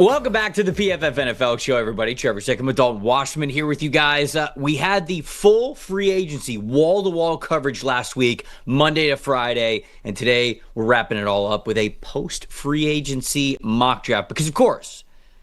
Welcome back to the PFF NFL show, everybody. Trevor, Sikkema, Dalton, Wasserman here with you guys. We had the full free agency, wall-to-wall coverage last week, Monday to Friday, and today we're wrapping it all up with a post-free agency mock draft because, of course,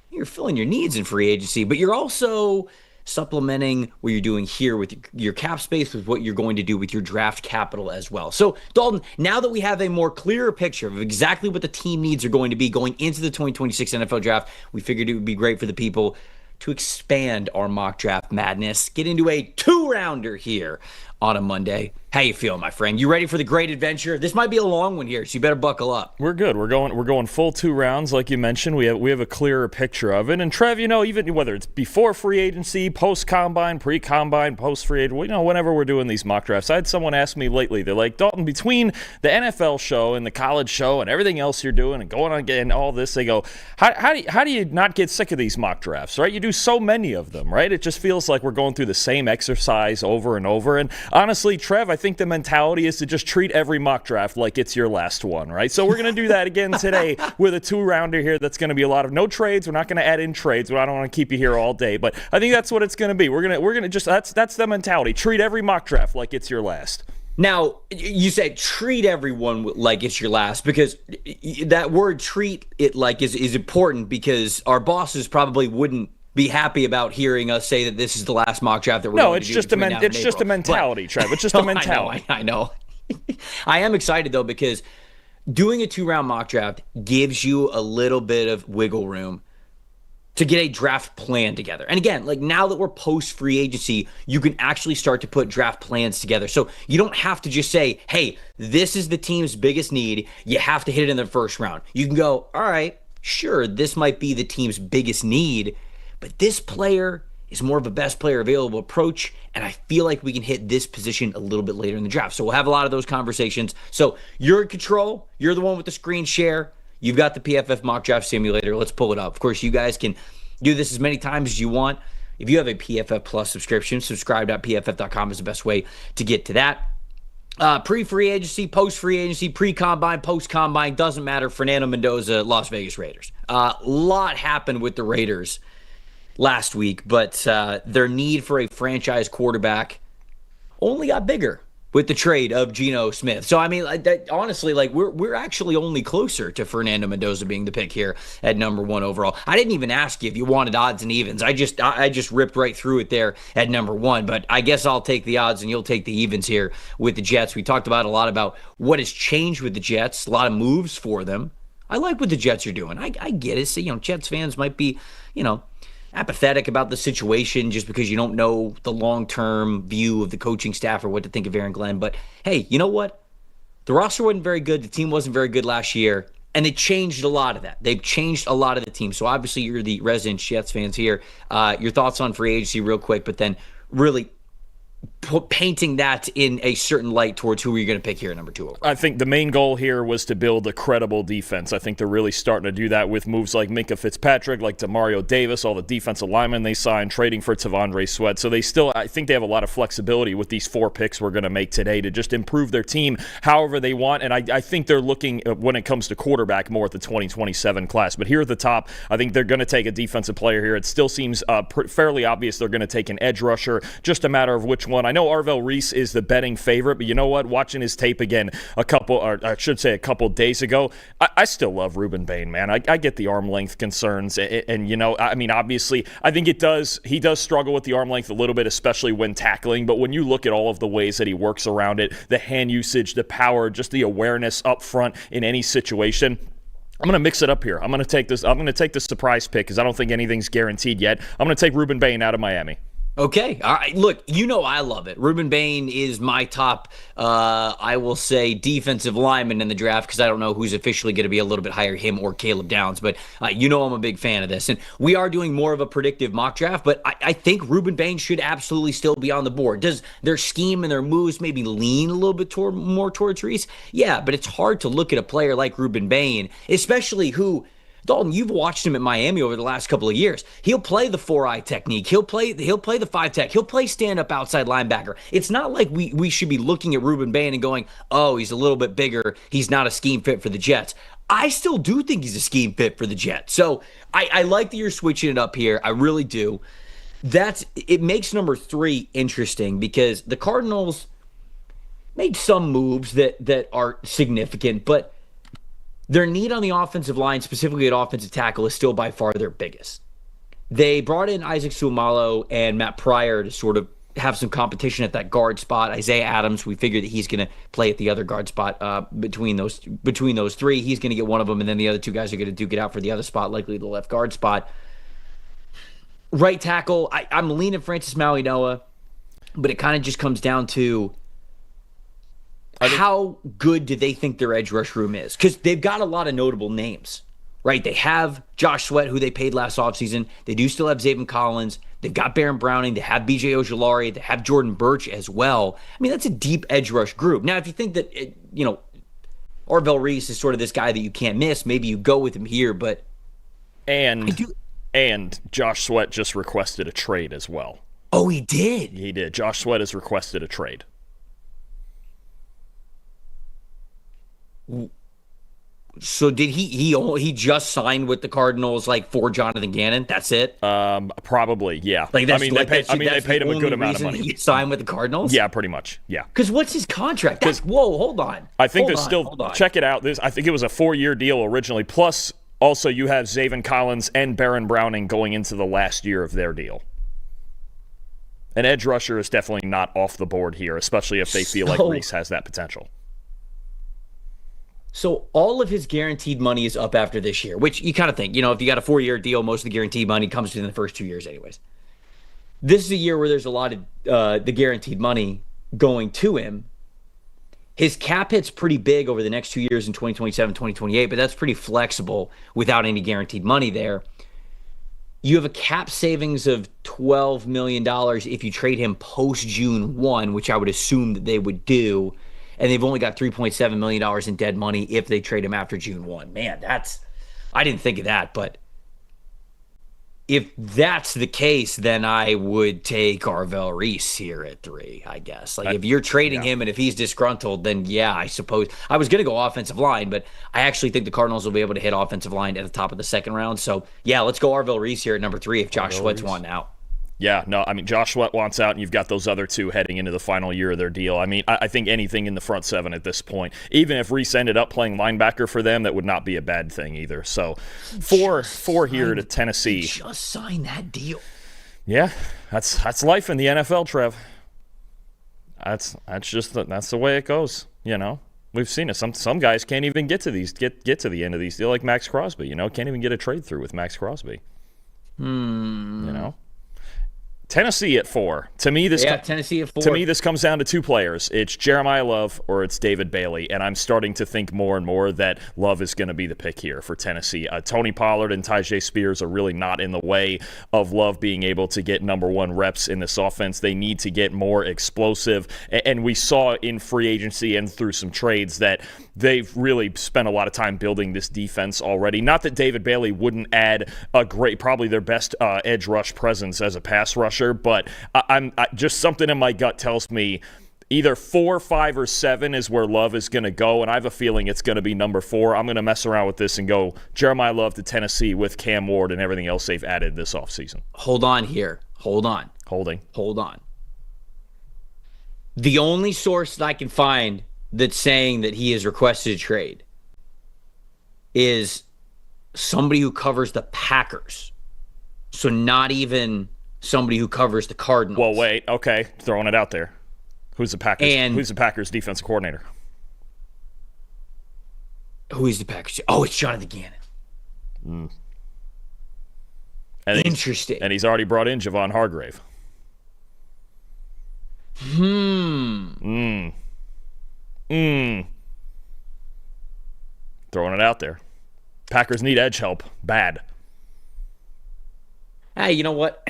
you're filling your needs in free agency, but you're also supplementing what you're doing here with your cap space with what you're going to do with your draft capital as well. So, Dalton, now that we have a more clearer picture of exactly what the team needs are going to be going into the 2026 NFL draft, we figured it would be great for the people to expand our mock draft madness, get into a two-rounder here on a Monday. How you feel, my friend? You ready for the great adventure? This might be a long one here, so you better buckle up. We're good. We're going full 2 rounds, like you mentioned. We have a clearer picture of it. And Trev, even whether it's before free agency, post combine, pre combine, post free agency, whenever we're doing these mock drafts, I had someone ask me lately. They're like, Dalton, between the NFL show and the college show and everything else you're doing and going on getting all this, they go, how do you not get sick of these mock drafts? Right? You do so many of them, right? It just feels like we're going through the same exercise over and over. And honestly, Trev, I think the mentality is to just treat every mock draft like it's your last one, right? So we're going to do that again today with a 2-rounder here that's going to be a lot of no trades. We're not going to add in trades. I don't want to keep you here all day, but I think that's what it's going to be. We're going to just that's the mentality. Treat every mock draft like it's your last. Now, you said treat everyone like it's your last because that word treat it like is important because our bosses probably wouldn't be happy about hearing us say that this is the last mock draft that we're going to do. No, it's just a mentality, Trev. It's just a mentality. I know. I am excited, though, because doing a 2-round mock draft gives you a little bit of wiggle room to get a draft plan together. And again, like now that we're post-free agency, you can actually start to put draft plans together. So you don't have to just say, hey, this is the team's biggest need. You have to hit it in the first round. You can go, all right, sure, this might be the team's biggest need, but this player is more of a best player available approach, and I feel like we can hit this position a little bit later in the draft. So we'll have a lot of those conversations. So you're in control. You're the one with the screen share. You've got the PFF mock draft simulator. Let's pull it up. Of course, you guys can do this as many times as you want. If you have a PFF Plus subscription, subscribe.pff.com is the best way to get to that. Pre-free agency, post-free agency, pre-combine, post-combine, doesn't matter. Fernando Mendoza, Las Vegas Raiders. A lot happened with the Raiders last week, but their need for a franchise quarterback only got bigger with the trade of Geno Smith. So, I mean, honestly, we're actually only closer to Fernando Mendoza being the pick here at number 1 overall. I didn't even ask you if you wanted odds and evens. I just ripped right through it there at number 1, but I guess I'll take the odds and you'll take the evens here with the Jets. We talked about a lot about what has changed with the Jets, a lot of moves for them. I like what the Jets are doing. I get it. So, Jets fans might be, apathetic about the situation just because you don't know the long-term view of the coaching staff or what to think of Aaron Glenn. But hey, you know what? The roster wasn't very good. The team wasn't very good last year. And they changed a lot of that. They've changed a lot of the team. So obviously you're the resident Jets fans here. Your thoughts on free agency real quick, but then really painting that in a certain light towards who you're going to pick here at number 2 overall. I think the main goal here was to build a credible defense. I think they're really starting to do that with moves like Minka Fitzpatrick, like Demario Davis, all the defensive linemen they signed, trading for Tavondre Sweat. So I think they have a lot of flexibility with these 4 picks we're going to make today to just improve their team however they want. And I think they're looking, when it comes to quarterback, more at the 2027 class. But here at the top, I think they're going to take a defensive player here. It still seems fairly obvious they're going to take an edge rusher, just a matter of which one. I know Arvell Reese is the betting favorite, but you know what? Watching his tape again a couple days ago, I still love Ruben Bain, man. I get the arm length concerns, and obviously, I think he does struggle with the arm length a little bit, especially when tackling, but when you look at all of the ways that he works around it, the hand usage, the power, just the awareness up front in any situation, I'm going to mix it up here. I'm going to take the surprise pick because I don't think anything's guaranteed yet. I'm going to take Ruben Bain out of Miami. Okay. All right. Look, I love it. Ruben Bain is my top, I will say, defensive lineman in the draft because I don't know who's officially going to be a little bit higher, him or Caleb Downs. But I'm a big fan of this. And we are doing more of a predictive mock draft, but I think Ruben Bain should absolutely still be on the board. Does their scheme and their moves maybe lean a little bit more towards Reese? Yeah, but it's hard to look at a player like Ruben Bain, especially who. Dalton, you've watched him at Miami over the last couple of years. He'll play the 4-eye technique. He'll play the 5 tech. He'll play stand-up outside linebacker. It's not like we should be looking at Ruben Bain and going, oh, he's a little bit bigger. He's not a scheme fit for the Jets. I still do think he's a scheme fit for the Jets. So I like that you're switching it up here. I really do. It makes number 3 interesting because the Cardinals made some moves that are significant, but their need on the offensive line, specifically at offensive tackle, is still by far their biggest. They brought in Isaac Seumalo and Matt Pryor to sort of have some competition at that guard spot. Isaiah Adams, we figure that he's going to play at the other guard spot between those 3. He's going to get one of them, and then the other 2 guys are going to duke it out for the other spot, likely the left guard spot. Right tackle, I'm leaning Francis Mauigoa, but it kind of just comes down to how good do they think their edge rush room is? Because they've got a lot of notable names, right? They have Josh Sweat, who they paid last offseason. They do still have Zaven Collins. They've got Baron Browning. They have B.J. Ojulari. They have Jordan Birch as well. I mean, that's a deep edge rush group. Now, if you think that, Arvell Reese is sort of this guy that you can't miss, maybe you go with him here, but... And Josh Sweat just requested a trade as well. Oh, he did? He did. Josh Sweat has requested a trade. So did he just signed with the Cardinals like for Jonathan Gannon? That's it? Probably, yeah. Like they paid him a good amount of money. He signed with the Cardinals? Yeah, pretty much. Yeah. Because what's his contract? Hold on. I think check it out. I think it was a 4-year deal originally. Plus, also you have Zaven Collins and Baron Browning going into the last year of their deal. An edge rusher is definitely not off the board here, especially if they feel like Reese has that potential. So all of his guaranteed money is up after this year, which you kind of think, if you got a 4-year deal, most of the guaranteed money comes in the first 2 years anyways. This is a year where there's a lot of the guaranteed money going to him. His cap hit's pretty big over the next 2 years in 2027, 2028, but that's pretty flexible without any guaranteed money there. You have a cap savings of $12 million if you trade him post-June 1, which I would assume that they would do. And they've only got $3.7 million in dead money if they trade him after June 1. Man, I didn't think of that. But if that's the case, then I would take Arvell Reese here at 3, I guess. Like, if you're trading him and if he's disgruntled, then yeah, I suppose. I was going to go offensive line, but I actually think the Cardinals will be able to hit offensive line at the top of the second round. So, yeah, let's go Arvell Reese here at number 3 if Josh Sweat's wanting out. Yeah, no, I mean, Josh Sweat wants out, and you've got those other 2 heading into the final year of their deal. I mean, I think anything in the front 7 at this point, even if Reese ended up playing linebacker for them, that would not be a bad thing either. So, four here to Tennessee. He just signed that deal. Yeah, that's life in the NFL, Trev. That's the way it goes. We've seen it. Some guys can't even get to the end of these deals, like Max Crosby. Can't even get a trade through with Max Crosby. Tennessee at 4. Tennessee at 4. To me, this comes down to 2 players. It's Jeremiah Love or it's David Bailey, and I'm starting to think more and more that Love is going to be the pick here for Tennessee. Tony Pollard and Tyjae Spears are really not in the way of Love being able to get number 1 reps in this offense. They need to get more explosive, and we saw in free agency and through some trades that they've really spent a lot of time building this defense already. Not that David Bailey wouldn't add probably their best edge rush presence as a pass rusher, but I'm just something in my gut tells me either 4, 5, or 7 is where Love is going to go, and I have a feeling it's going to be number 4. I'm going to mess around with this and go Jeremiah Love to Tennessee with Cam Ward and everything else they've added this offseason. Hold on here. Hold on. The only source that I can find that's saying that he has requested a trade is somebody who covers the Packers. So not even somebody who covers the Cardinals. Well, wait. Okay. Throwing it out there. Who's the Packers defensive coordinator? Who is the Packers? Oh, it's Jonathan Gannon. And interesting. And he's already brought in Javon Hargrave. Throwing it out there. Packers need edge help. Bad. Hey, you know what?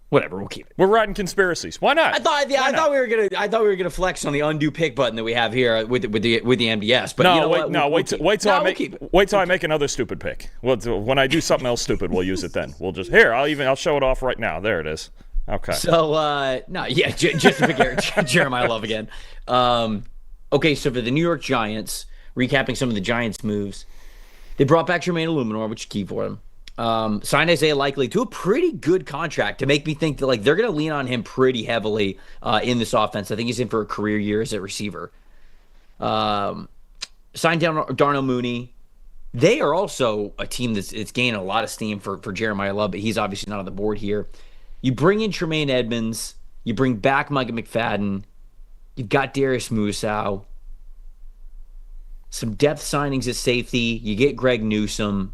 Whatever, we'll keep it. We're riding conspiracies. Why not? I thought we were gonna flex on the undo pick button that we have here with the MDS. But no, you know wait till I make another stupid pick. When I do something else stupid, we'll use it then. We'll just I'll show it off right now. There it is. Okay. So just to pick Jeremiah Love again. Okay, so for the New York Giants, recapping some of the Giants' moves, they brought back Jermaine Illuminor, which is key for them. Signed Isaiah Likely to a pretty good contract to make me think that they're going to lean on him pretty heavily in this offense. I think he's in for a career year as a receiver. Signed Darnell Mooney. They are also a team that's gaining a lot of steam for Jeremiah Love, but he's obviously not on the board here. You bring in Tremaine Edmonds. You bring back Micah McFadden. You've got Darius Musow. Some depth signings at safety. You get Greg Newsome.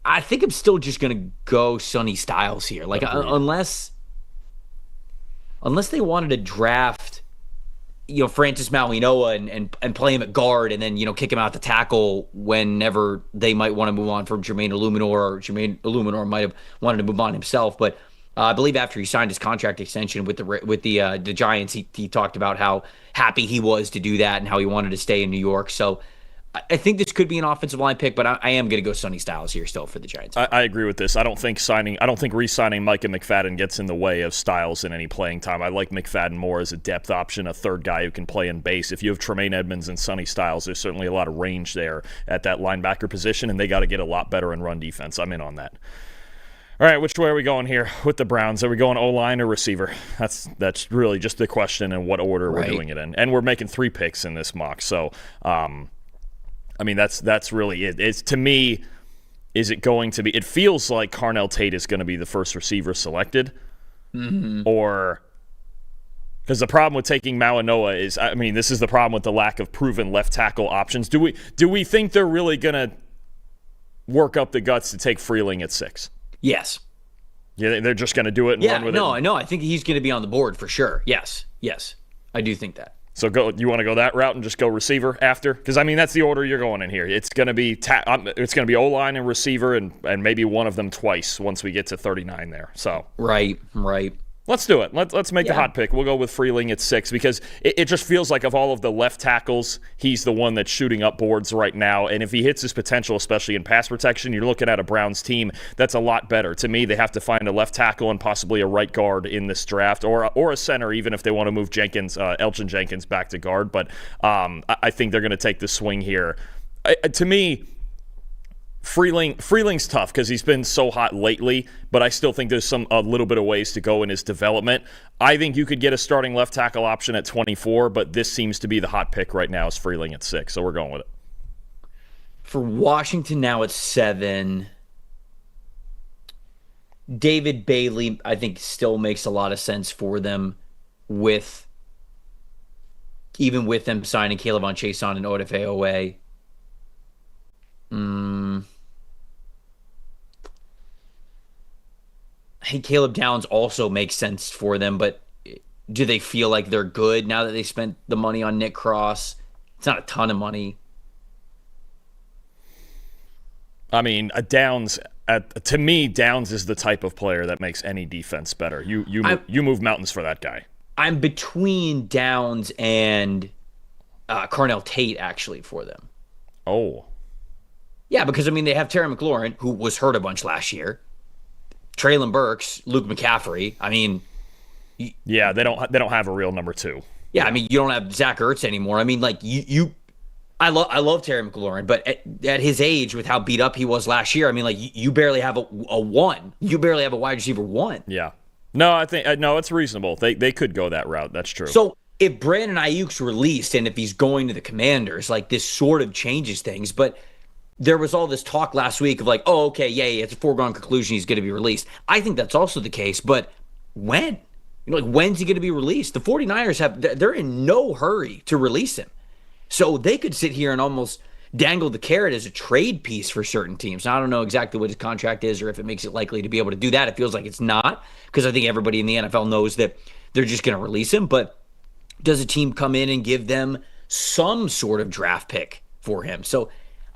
I think I'm still just going to go Sonny Styles here. Unless they wanted to draft, Francis Mauigoa and play him at guard and then, kick him out to tackle whenever they might want to move on from Jermaine Illuminor, or Jermaine Illuminor might have wanted to move on himself. But I believe after he signed his contract extension with the Giants, he talked about how happy he was to do that and how he wanted to stay in New York. So I think this could be an offensive line pick, but I am going to go Sonny Styles here still for the Giants. I agree with this. I don't think re-signing Micah McFadden gets in the way of Styles in any playing time. I like McFadden more as a depth option, a third guy who can play in base. If you have Tremaine Edmonds and Sonny Styles, there's certainly a lot of range there at that linebacker position, and they got to get a lot better in run defense. I'm in on that. All right, which way are we going here with the Browns? Are we going O-line or receiver? That's really just the question and what order we're doing it in. And we're making 3 picks in this mock, so that's really it. It's, to me, is it going to be – it feels like Carnell Tate is going to be the first receiver selected. Mm-hmm. Or – because the problem with taking Mauigoa is – this is the problem with the lack of proven left tackle options. Do we think they're really going to work up the guts to take Freeling at 6? Yes. Yeah, they're just going to do it and run with it? No, I think he's going to be on the board for sure. Yes. I do think that. So you want to go that route and just go receiver after? Because that's the order you're going in here. It's going to be O-line and receiver and maybe one of them twice once we get to 39 there. So right. Let's do it. Let's make the hot pick. We'll go with Freeling at 6 because it just feels like of all of the left tackles, he's the one that's shooting up boards right now. And if he hits his potential, especially in pass protection, you're looking at a Browns team that's a lot better. To me, they have to find a left tackle and possibly a right guard in this draft, or a center, even if they want to move Elgin Jenkins back to guard. But I think they're going to take the swing here. To me, Freeling's tough because he's been so hot lately, but I still think there's a little bit of ways to go in his development. I think you could get a starting left tackle option at 24, but this seems to be the hot pick right now is Freeling at 6, so we're going with it. For Washington now at 7, David Bailey, I think, still makes a lot of sense for them even with them signing Caleb on Chason and Odafe Owe. I think Caleb Downs also makes sense for them, but do they feel like they're good now that they spent the money on Nick Cross? It's not a ton of money. Downs, to me, Downs is the type of player that makes any defense better. You move mountains for that guy. I'm between Downs and Carnell Tate, actually, for them. Oh. Yeah, because, they have Terry McLaurin, who was hurt a bunch last year. Treylon Burks, Luke McCaffrey. Yeah, they don't have a real number 2. Yeah, you don't have Zach Ertz anymore. I love Terry McLaurin, but at his age, with how beat up he was last year, you barely have a 1. You barely have a wide receiver 1. Yeah. No, I think it's reasonable. They could go that route. That's true. So if Brandon Ayuk's released and if he's going to the Commanders, this sort of changes things. But there was all this talk last week of it's a foregone conclusion he's going to be released. I think that's also the case, but when? When's he going to be released? The 49ers they're in no hurry to release him. So they could sit here and almost dangle the carrot as a trade piece for certain teams. Now, I don't know exactly what his contract is or if it makes it likely to be able to do that. It feels like it's not, because I think everybody in the NFL knows that they're just going to release him. But does a team come in and give them some sort of draft pick for him? So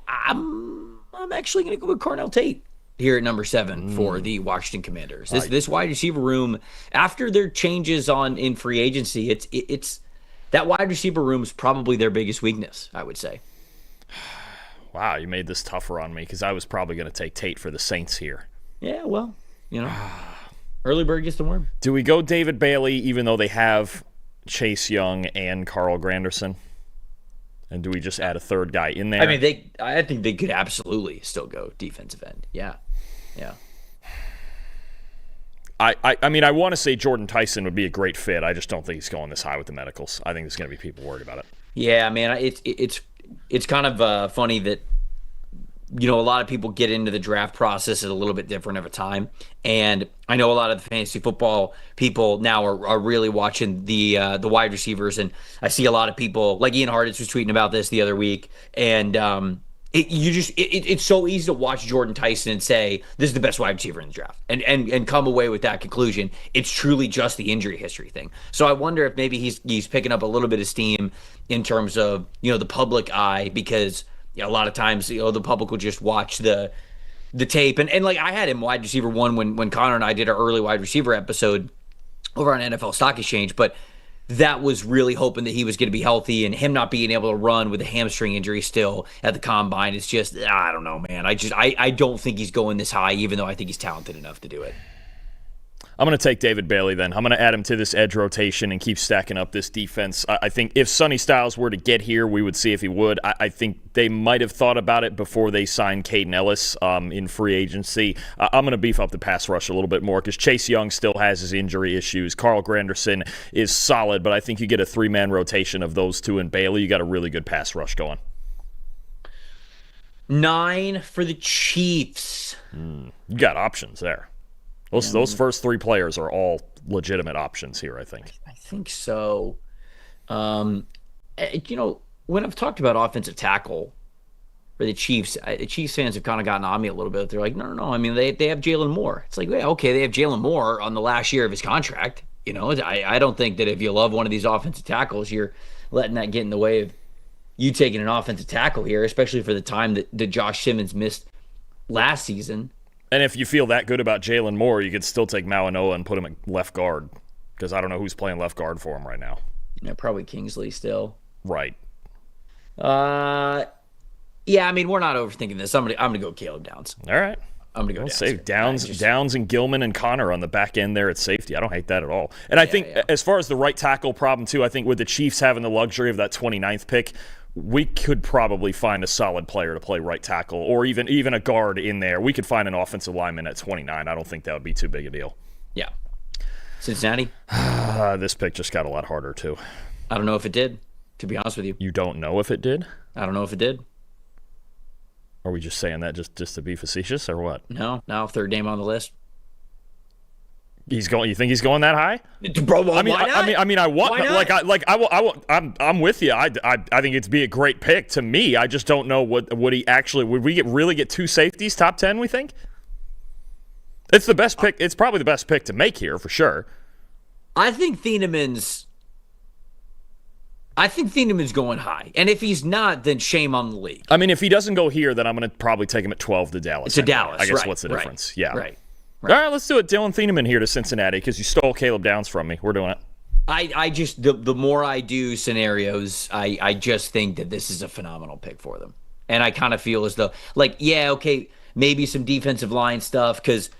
I'm actually going to go with Cornell Tate here at number 7 for the Washington Commanders. This wide receiver room, after their changes in free agency, it's that wide receiver room is probably their biggest weakness, I would say. Wow, you made this tougher on me because I was probably going to take Tate for the Saints here. Yeah, well, early bird gets the worm. Do we go David Bailey even though they have Chase Young and Carl Granderson? And do we just add a third guy in there? I mean, I think they could absolutely still go defensive end. Yeah. I mean, I want to say Jordan Tyson would be a great fit. I just don't think he's going this high with the medicals. I think there's going to be people worried about it. Yeah, man, it's kind of funny that a lot of people get into the draft process at a little bit different of a time, and I know a lot of the fantasy football people now are really watching the wide receivers, and I see a lot of people like Ian Hartitz was tweeting about this the other week, and it's so easy to watch Jordan Tyson and say this is the best wide receiver in the draft, and come away with that conclusion. It's truly just the injury history thing. So I wonder if maybe he's picking up a little bit of steam in terms of the public eye, because a lot of times the public will just watch the tape, and like I had him wide receiver 1 when Connor and I did our early wide receiver episode over on NFL Stock Exchange, but that was really hoping that he was going to be healthy, and him not being able to run with a hamstring injury still at the combine. It's just, I don't know, man. I don't think he's going this high, even though I think he's talented enough to do it. I'm going to take David Bailey then. I'm going to add him to this edge rotation and keep stacking up this defense. I think if Sonny Styles were to get here, we would see if he would. I think they might have thought about it before they signed Caden Ellis in free agency. I'm going to beef up the pass rush a little bit more because Chase Young still has his injury issues. Carl Granderson is solid, but I think you get a 3-man rotation of those two and Bailey. You got a really good pass rush going. 9 for the Chiefs. You got options there. Those first 3 players are all legitimate options here, I think. I think so. When I've talked about offensive tackle for the Chiefs fans have kind of gotten on me a little bit. They're like, no. I mean, they have Jalen Moore. It's like, yeah, okay, they have Jalen Moore on the last year of his contract. I don't think that if you love one of these offensive tackles, you're letting that get in the way of you taking an offensive tackle here, especially for the time that Josh Simmons missed last season. And if you feel that good about Jalen Moore, you could still take Mauanoa and put him at left guard, because I don't know who's playing left guard for him right now. Yeah, probably Kingsley still. Right. Yeah, I mean, we're not overthinking this. I'm gonna go Caleb Downs. All right. I'm gonna go Downs. Downs and Gilman and Connor on the back end there at safety. I don't hate that at all. And I think as far as the right tackle problem too, I think with the Chiefs having the luxury of that 29th pick, we could probably find a solid player to play right tackle, or even a guard in there. We could find an offensive lineman at 29. I don't think that would be too big a deal. Yeah. Cincinnati? This pick just got a lot harder, too. I don't know if it did, to be honest with you. You don't know if it did? I don't know if it did. Are we just saying that just to be facetious, or what? No, third name on the list. He's going. You think he's going that high, bro? Why not? I want. I'm with you. I think it'd be a great pick to me. I just don't know would he actually. Would we really get 2 safeties top 10? We think it's the best pick. It's probably the best pick to make here for sure. I think Thieneman's going high, and if he's not, then shame on the league. I mean, if he doesn't go here, then I'm going to probably take him at 12 to Dallas. To Dallas, I guess right, what's the difference? Right, yeah, right. All right, let's do it. Dylan Thieneman here to Cincinnati because you stole Caleb Downs from me. We're doing it. I just the more I do scenarios, I just think that this is a phenomenal pick for them, and I kind of feel as though maybe some defensive line stuff because.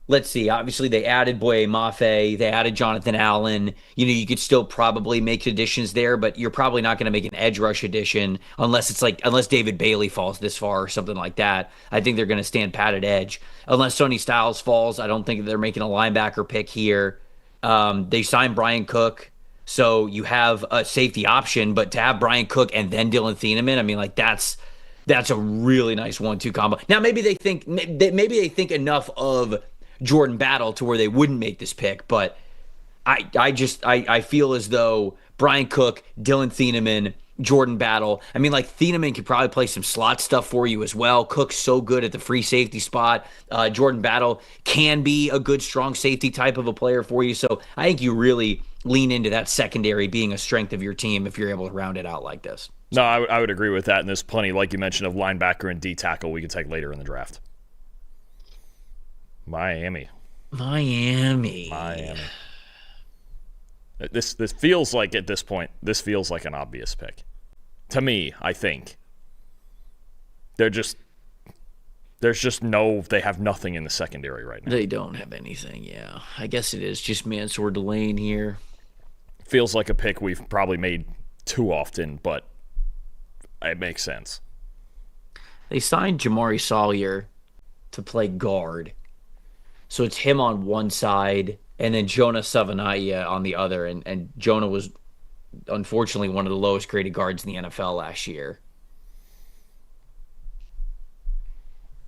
Let's see. Obviously, they added Boye Mafe. They added Jonathan Allen. You could still probably make additions there, but you're probably not going to make an edge rush addition unless David Bailey falls this far or something like that. I think they're going to stand pat at edge. Unless Sonny Styles falls, I don't think they're making a linebacker pick here. They signed Brian Cook, so you have a safety option, but to have Brian Cook and then Dylan Thieneman, I mean, that's a really nice 1-2 combo. Now, maybe they think enough of Jordan Battle to where they wouldn't make this pick, but I feel as though Brian Cook, Dylan Thieneman, Jordan Battle. I mean, like, Thieneman could probably play some slot stuff for you as well. Cook's so good at the free safety spot. Jordan Battle can be a good, strong safety type of a player for you. So I think you really lean into that secondary being a strength of your team if you're able to round it out like this. No, I would agree with that. And there's plenty, like you mentioned, of linebacker and D tackle we could take later in the draft. Miami. This feels like, at this point, this feels like an obvious pick. To me, I think. They have nothing in the secondary right now. They don't have anything, yeah. I guess it is just Mansour Delane here. Feels like a pick we've probably made too often, but it makes sense. They signed Jamari Sawyer to play guard. So it's him on one side and then Jonah Savanaia on the other. And Jonah was, unfortunately, one of the lowest graded guards in the NFL last year.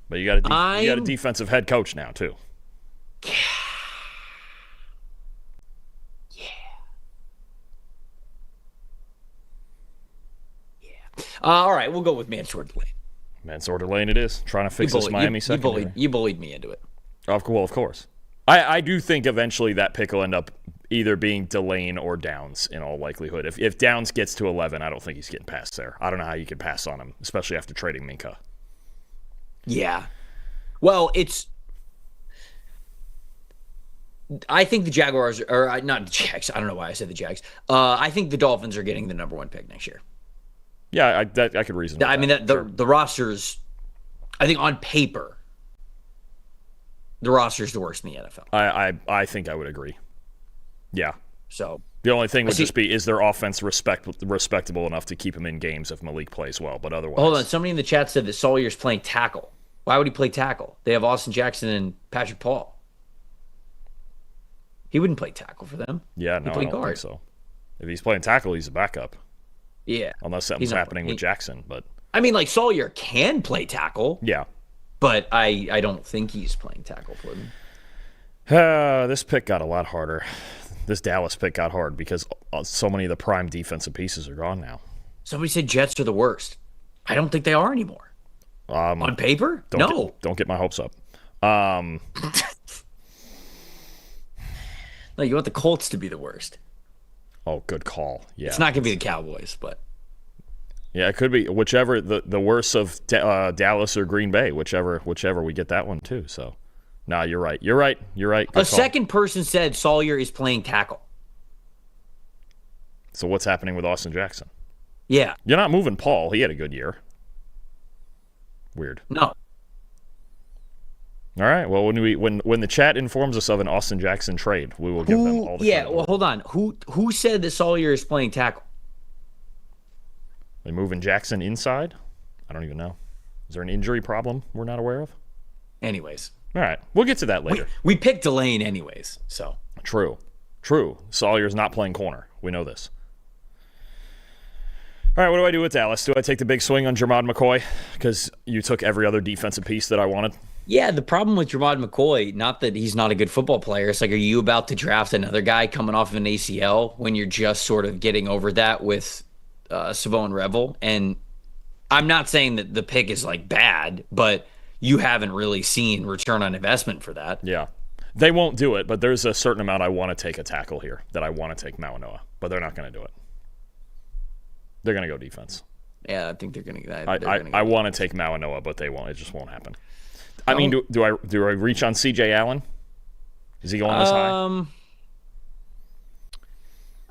But you got a defensive head coach now, too. All right, we'll go with Mansour Delane. Mansour Delane it is. Trying to fix this Miami secondary. You bullied me into it. Well, of course. I do think eventually that pick will end up either being Delane or Downs in all likelihood. If Downs gets to 11, I don't think he's getting past there. I don't know how you could pass on him, especially after trading Minka. Yeah. Well, I think the Jaguars, or not the Jags, I don't know why I said the Jags. I think the Dolphins are getting the number one pick next year. Yeah, I could reason with that. I mean, the rosters, I think on paper, the roster's the worst in the NFL. I think I would agree. Yeah. So the only thing would just be, is their offense respectable enough to keep him in games if Malik plays well? But otherwise, hold on. Somebody in the chat said that Sawyer's playing tackle. Why would he play tackle? They have Austin Jackson and Patrick Paul. He wouldn't play tackle for them. Yeah, no, I don't think so. If he's playing tackle, he's a backup. Yeah. Unless something's happening with Jackson. But I mean, like, Sawyer can play tackle. Yeah. But I don't think he's playing tackle for them. This pick got a lot harder. This Dallas pick got hard because so many of the prime defensive pieces are gone now. Somebody said Jets are the worst. I don't think they are anymore. On paper? No. Don't get my hopes up. No, you want the Colts to be the worst. Oh, good call. Yeah. It's not going to be the Cowboys, but. Yeah, it could be whichever the worst of Dallas or Green Bay, whichever we get that one too. So, no, you're right. Good second person said Sawyer is playing tackle. So what's happening with Austin Jackson? Yeah, you're not moving Paul. He had a good year. Weird. No. All right. Well, when the chat informs us of an Austin Jackson trade, we will give them all the. Yeah. Well, hold on. Who said that Sawyer is playing tackle? They moving Jackson inside? I don't even know. Is there an injury problem we're not aware of? Anyways. All right. We'll get to that later. We picked Delane anyways, so. True. Sawyer's not playing corner. We know this. All right, what do I do with Dallas? Do I take the big swing on Jermod McCoy? Because you took every other defensive piece that I wanted? Yeah, the problem with Jermod McCoy, not that he's not a good football player, it's like, are you about to draft another guy coming off of an ACL when you're just sort of getting over that with Savon Revel? And I'm not saying that the pick is like bad, but you haven't really seen return on investment for that. Yeah. They won't do it, but there's a certain amount I want to take a tackle here that I want to take Mauanoa, but they're not going to do it. They're going to go defense. Yeah, I think they're going to. I want to take Mauanoa, but they won't. It just won't happen. I mean, do I reach on C.J. Allen? Is he going this high?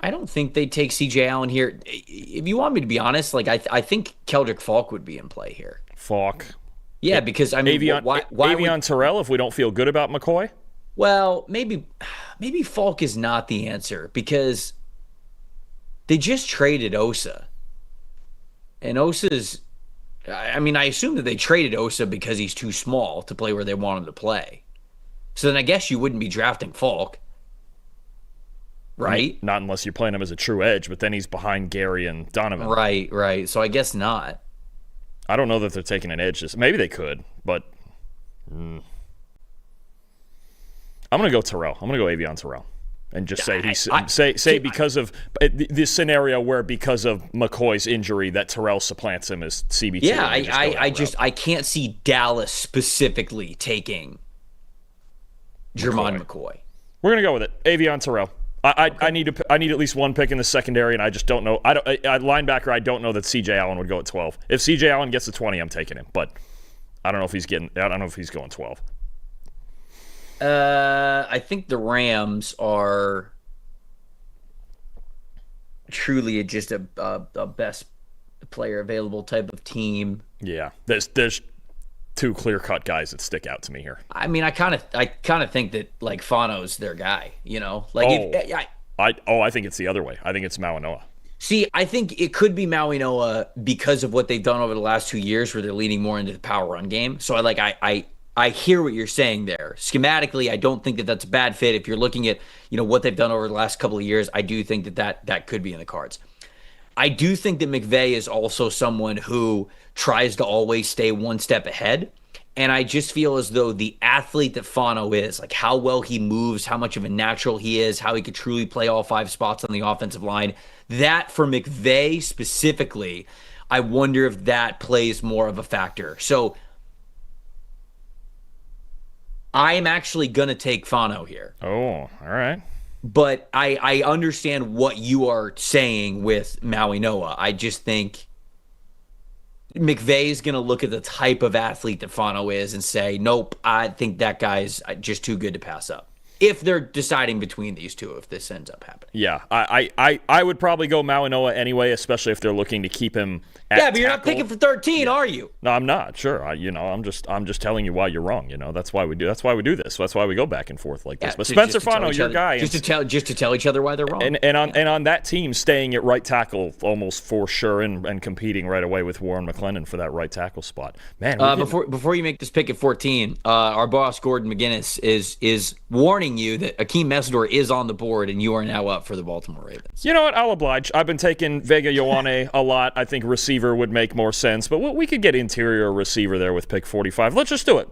I don't think they take C.J. Allen here. If you want me to be honest, like I think Keldrick Falk would be in play here. Falk. Yeah, because I mean, why Avion Terrell if we don't feel good about McCoy? Well, maybe Falk is not the answer because they just traded Osa. And Osa's, I mean, I assume that they traded Osa because he's too small to play where they want him to play. So then I guess you wouldn't be drafting Falk, right? Not unless you're playing him as a true edge, but then he's behind Gary and Donovan. Right. So I guess not. I don't know that they're taking an edge. Maybe they could, but I'm going to go Terrell. I'm going to go Avion Terrell. And just say because of this scenario where because of McCoy's injury that Terrell supplants him as CB2. Yeah, I can't see Dallas specifically taking Jermon McCoy. We're gonna go with it. Avion Terrell. I need at least one pick in the secondary, and I just don't know. Linebacker. I don't know that C.J. Allen would go at 12. If C.J. Allen gets to 20, I'm taking him. But I don't know if he's going 12. I think the Rams are truly just a best player available type of team. Yeah, there's two clear-cut guys that stick out to me here. I mean, I kind of think that like Fano's their guy. I think it's the other way. I think it's Mauanoa. See, I think it could be Mauanoa because of what they've done over the last 2 years, where they're leaning more into the power run game. So I hear what you're saying there. Schematically, I don't think that that's a bad fit. If you're looking at what they've done over the last couple of years, I do think that could be in the cards. I do think that McVay is also someone who tries to always stay one step ahead. And I just feel as though the athlete that Fano is, like how well he moves, how much of a natural he is, how he could truly play all 5 spots on the offensive line, that for McVay specifically, I wonder if that plays more of a factor. So I'm actually going to take Fano here. Oh, all right. But I understand what you are saying with Mauanoa. I just think McVay is going to look at the type of athlete that Fano is and say, nope, I think that guy's just too good to pass up. If they're deciding between these two, if this ends up happening. Yeah, I would probably go Mauanoa anyway, especially if they're looking to keep him at Yeah, but you're tackle. not picking for 13, are you? No, I'm not. Sure, I'm just telling you why you're wrong. That's why we do. That's why we do this. That's why we go back and forth like this. But Spencer Fano, your guy, just to tell each other why they're wrong. And on that team, staying at right tackle almost for sure, and competing right away with Warren McClendon for that right tackle spot. Man, before you make this pick at 14, our boss Gordon McGinnis is warning you that Akeem Mesidor is on the board, and you are now up for the Baltimore Ravens. You know what? I'll oblige. I've been taking Vega Ioane a lot. I think receiver would make more sense, but we could get interior receiver there with pick 45. Let's just do it.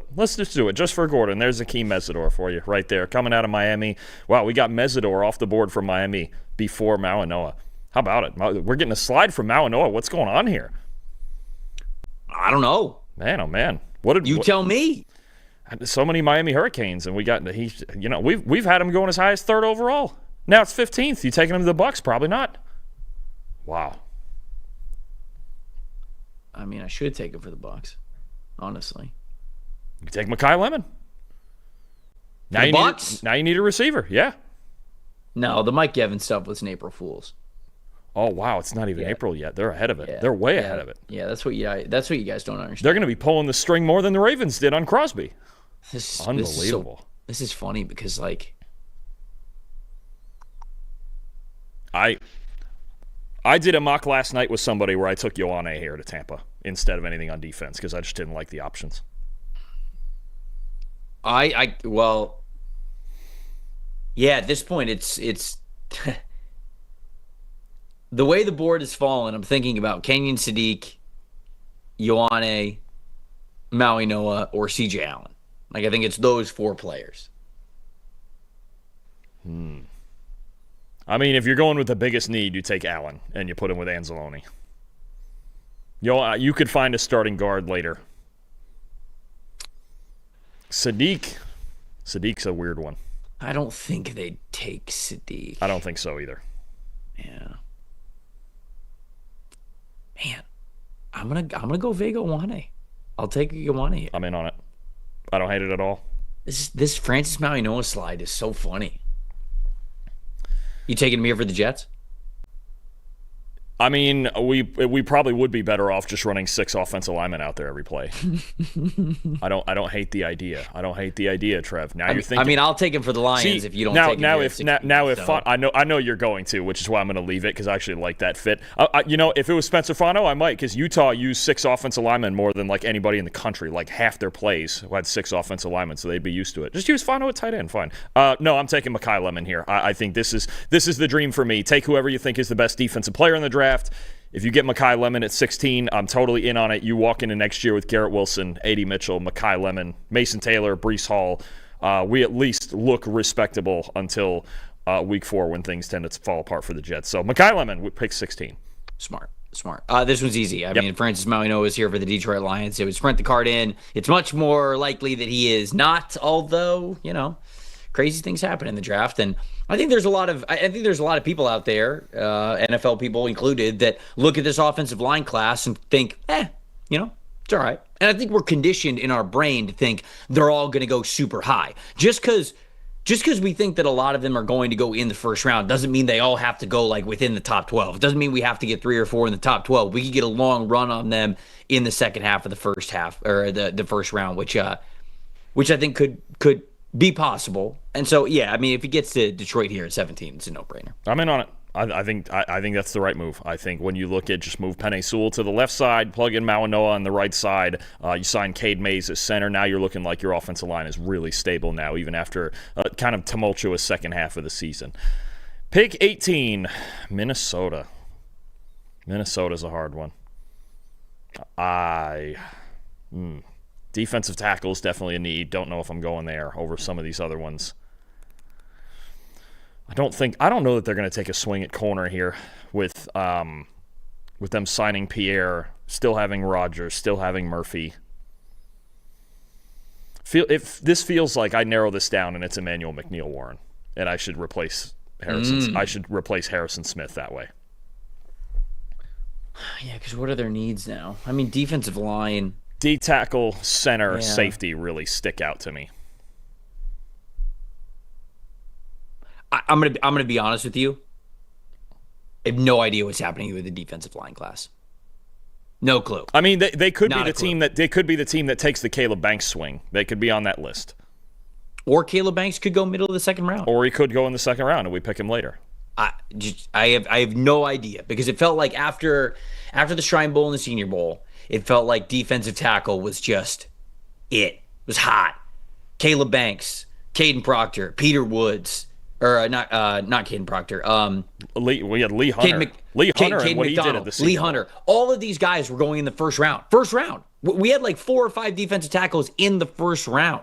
Just for Gordon. There's Akeem Mesidor for you right there, coming out of Miami. Wow, we got Mesidor off the board from Miami before Mauanoa. How about it? We're getting a slide from Mauanoa. What's going on here? I don't know. Man, oh man. Tell me. So many Miami Hurricanes, and we've had him going as high as 3rd overall. Now it's 15th. You taking him to the Bucks? Probably not. Wow. I mean, I should take him for the Bucks, honestly. You take Mekhi Lemon. Now you need a receiver. Yeah. No, the Mike Evans stuff was an April Fool's. Oh wow, it's not even April yet. They're ahead of it. Yeah. They're way ahead of it. Yeah, that's what you guys don't understand. They're going to be pulling the string more than the Ravens did on Crosby. Unbelievable. This is funny because I did a mock last night with somebody where I took Ioane here to Tampa instead of anything on defense because I just didn't like the options. At this point it's the way the board has fallen. I'm thinking about Kenyon Sadiq, Ioane, Mauanoa, or C.J. Allen. I think it's those 4 players. I mean, if you're going with the biggest need, you take Allen and you put him with Anzalone. You could find a starting guard later. Sadiq's a weird one. I don't think they'd take Sadiq. I don't think so either. Yeah. Man, I'm gonna go Vega Ioane. I'll take Ioane. I'm in on it. I don't hate it at all. This Francis Mauanoa slide is so funny. You taking him here for the Jets? I mean, we probably would be better off just running 6 offensive linemen out there every play. I don't hate the idea. Trev. Now you're thinking. I mean, I'll take him for the Lions if you don't take him. I know you're going to, which is why I'm going to leave it because I actually like that fit. If it was Spencer Fano, I might because Utah used 6 offensive linemen more than anybody in the country. Half their plays had 6 offensive linemen, so they'd be used to it. Just use Fano at tight end, fine. No, I'm taking Mekhi Lemon here. I think this is the dream for me. Take whoever you think is the best defensive player in the draft. If you get Mekhi Lemon at 16, I'm totally in on it. You walk into next year with Garrett Wilson, A.D. Mitchell, Mekhi Lemon, Mason Taylor, Breece Hall. We at least look respectable until week 4 when things tend to fall apart for the Jets. So Mekhi Lemon would pick 16. Smart. This one's easy. I mean, Francis Mauigoa is here for the Detroit Lions. It would sprint the card in. It's much more likely that he is not, although, crazy things happen in the draft. And I think there's a lot of people out there, NFL people included, that look at this offensive line class and think, it's all right. And I think we're conditioned in our brain to think they're all going to go super high. Just because we think that a lot of them are going to go in the first round doesn't mean they all have to go like within the top 12. It doesn't mean we have to get 3 or 4 in the top 12. We could get a long run on them in the second half of the first half, or the first round, which I think could be possible. And so, if he gets to Detroit here at 17, it's a no-brainer. I'm in on it. I think that's the right move. I think when you look at just move Penei Sewell to the left side, plug in Mauigoa on the right side, you sign Cade Mays at center. Now you're looking like your offensive line is really stable now, even after a kind of tumultuous second half of the season. Pick 18, Minnesota. Minnesota's a hard one. Defensive tackle is definitely a need. Don't know if I'm going there over some of these other ones. I don't know that they're going to take a swing at corner here with them signing Pierre, still having Rogers, still having Murphy. If this feels like I narrow this down and it's Emmanuel McNeil-Warren, and I should replace Harrison. I should replace Harrison Smith that way. Yeah, because what are their needs now? I mean, defensive line, D tackle, center, safety really stick out to me. I'm gonna be honest with you. I have no idea what's happening with the defensive line class. No clue. I mean, they could be the team that takes the Caleb Banks swing. They could be on that list. Or Caleb Banks could go middle of the second round. Or he could go in the second round and we pick him later. I have no idea, because it felt like after the Shrine Bowl and the Senior Bowl, it felt like defensive tackle was just it was hot. Caleb Banks, Caden Proctor, Peter Woods. Or not Caden Proctor. We had Lee Hunter. Lee Hunter and what he did at the Senior Lee Hunter. All of these guys were going in the first round. We had like 4 or 5 defensive tackles in the first round,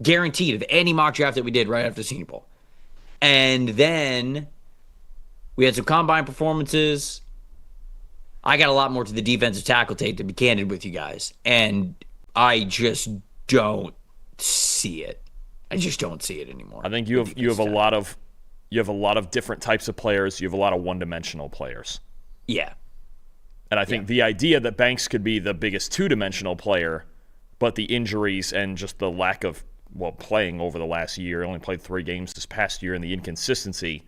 guaranteed, of any mock draft that we did right after the Senior Bowl. And then we had some combine performances. I got a lot more to the defensive tackle tape, to be candid with you guys, and I just don't see it. I just don't see it anymore. I think you have a lot of different types of players. You have a lot of one-dimensional players. Yeah. And I think the idea that Banks could be the biggest two-dimensional player, but the injuries and just the lack of playing over the last year, only played 3 games this past year, and the inconsistency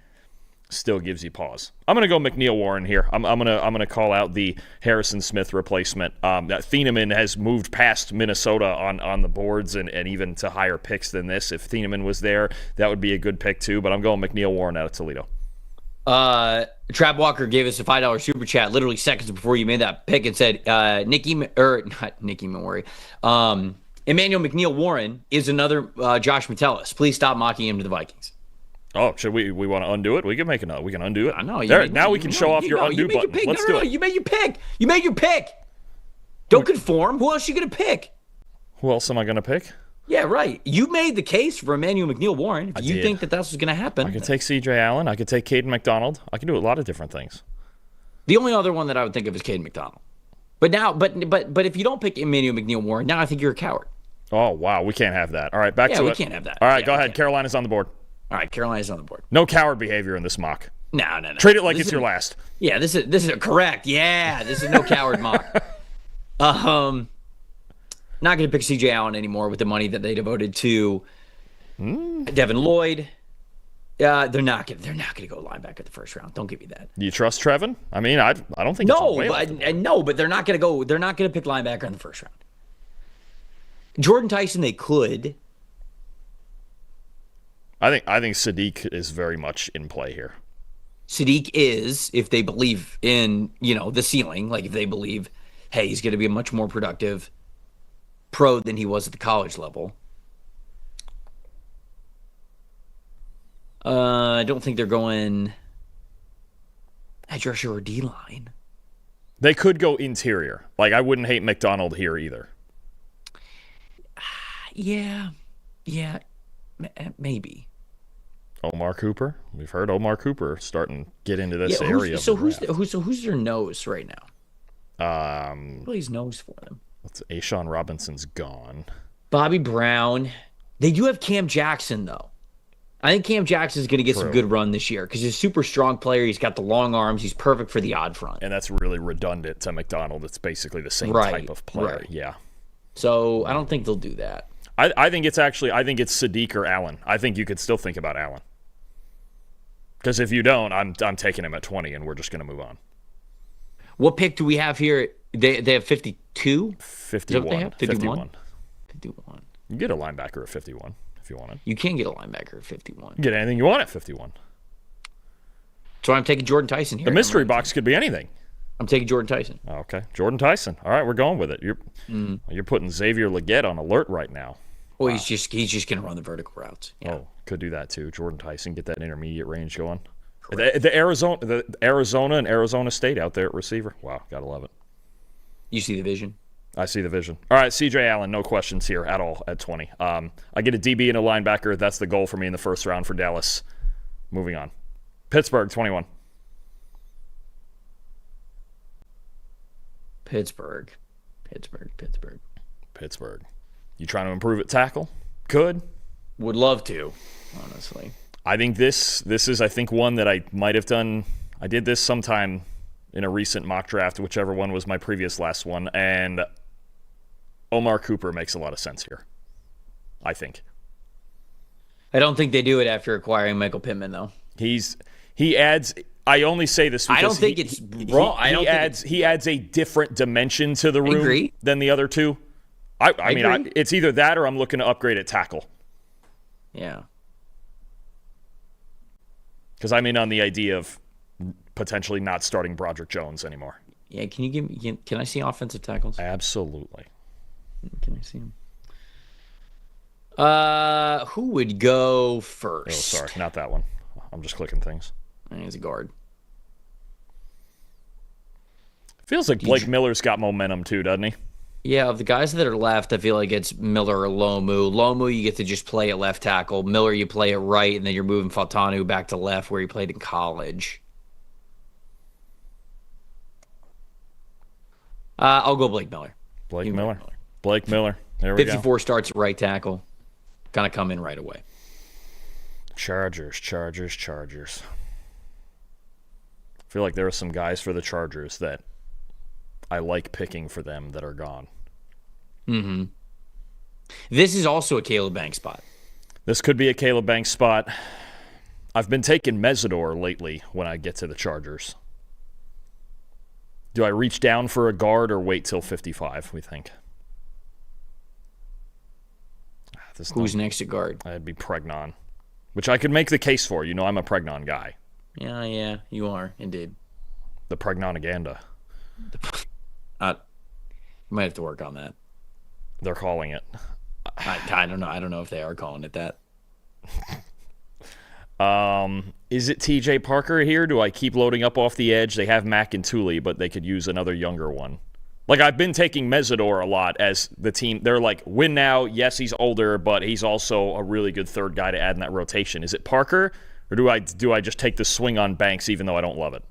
still gives you pause. I'm going to go McNeil-Warren here. I'm going to call out the Harrison Smith replacement. That Thieneman has moved past Minnesota on the boards and even to higher picks than this. If Thieneman was there, that would be a good pick too. But I'm going McNeil-Warren out of Toledo. Trap Walker gave us a $5 super chat literally seconds before you made that pick and said not Nicky Memori. Emmanuel McNeil-Warren is another Josh Metellus. Please stop mocking him to the Vikings. Oh, should we want to undo it? We can make we can undo it. I know. Now we can show off your undo button. Let's do it. You made your pick. Don't conform. Who else are you going to pick? Who else am I going to pick? Yeah, right. You made the case for Emmanuel McNeil-Warren. If you think that that's what's going to happen. I could take C.J. Allen. I could take Caden McDonald. I can do a lot of different things. The only other one that I would think of is Caden McDonald. But if you don't pick Emmanuel McNeil-Warren, now I think you're a coward. Oh, wow. We can't have that. All right, back to it. Yeah, we can't have that. All right, go ahead. Carolina's on the board. All right, Carolina's on the board. No coward behavior in this mock. No. Treat it like it's your last. Yeah, this is correct. Yeah, this is no coward mock. Not going to pick C.J. Allen anymore with the money that they devoted to Devin Lloyd. They're not going to go linebacker the first round. Don't give me that. Do you trust Trevor? I mean, I don't think but they're not going to go. They're not going to pick linebacker in the first round. Jordan Tyson, they could. I think Sadiq is very much in play here. Sadiq is, if they believe in, the ceiling, like if they believe, hey, he's going to be a much more productive pro than he was at the college level. I don't think they're going edge rusher or D-line. They could go interior. Like, I wouldn't hate McDonald here either. Yeah, maybe. Omar Cooper. We've heard Omar Cooper starting to get into this Yeah, area. Who's their nose right now? Who plays nose for them? Ashawn Robinson's gone. Bobby Brown. They do have Cam Jackson, though. I think Cam Jackson's going to get some good run this year because he's a super strong player. He's got the long arms. He's perfect for the odd front. And that's really redundant to McDonald. It's basically the same type of player. Right. Yeah. So I don't think they'll do that. I think it's Sadiq or Allen. I think you could still think about Allen. Because if you don't, I'm taking him at 20, and we're just going to move on. What pick do we have here? They have 52? 51. 51. You can get a linebacker at 51 if you want it. You can get a linebacker at 51. You get anything you want at 51. So I'm taking Jordan Tyson here. The mystery box could be anything. I'm taking Jordan Tyson. Okay, Jordan Tyson. All right, we're going with it. You're putting Xavier Legette on alert right now. Well, he's just going to run the vertical routes. Yeah. Oh, could do that too. Jordan Tyson, get that intermediate range going. The Arizona and Arizona State out there at receiver. Wow, gotta love it. You see the vision? I see the vision. All right, C.J. Allen, no questions here at all at 20. I get a DB and a linebacker. That's the goal for me in the first round for Dallas. Moving on. Pittsburgh, 21. Pittsburgh. You trying to improve at tackle? Could. Would love to, honestly. I think this is, I think, one that I might have done. I did this sometime in a recent mock draft, whichever one was my previous last one, and Omar Cooper makes a lot of sense here, I think. I don't think they do it after acquiring Michael Pittman, though. He adds. I only say this because I don't think it's wrong. He adds a different dimension to the room than the other two. I mean, it's either that or I'm looking to upgrade at tackle. Yeah. Because I'm in on the idea of potentially not starting Broderick Jones anymore. Yeah, can I see offensive tackles? Absolutely. Can I see him? Who would go first? Oh, sorry, not that one. I'm just clicking things. I think it's a guard. Feels like Blake Miller's got momentum too, doesn't he? Yeah, of the guys that are left, I feel like it's Miller or Lomu. Lomu, you get to just play at left tackle. Miller, you play at right, and then you're moving Faltanu back to left where he played in college. I'll go Blake Miller. Blake Miller. There we go. 54 starts at right tackle. Kind of come in right away. Chargers. I feel like there are some guys for the Chargers that I like picking for them that are gone. Mm-hmm. This is also a Caleb Banks spot. This could be a Caleb Banks spot. I've been taking Mesidor lately when I get to the Chargers. Do I reach down for a guard or wait till 55, we think? Who's next to guard? That'd be Pregnon, which I could make the case for. You know, I'm a Pregnon guy. Yeah, you are, indeed. The Pregnonaganda. You might have to work on that. They're calling it. I don't know. I don't know if they are calling it that. Is it T.J. Parker here? Do I keep loading up off the edge? They have Mack and Thule, but they could use another younger one. Like, I've been taking Mesidor a lot as the team. They're like, win now. Yes, he's older, but he's also a really good third guy to add in that rotation. Is it Parker, or do I just take the swing on Banks even though I don't love it?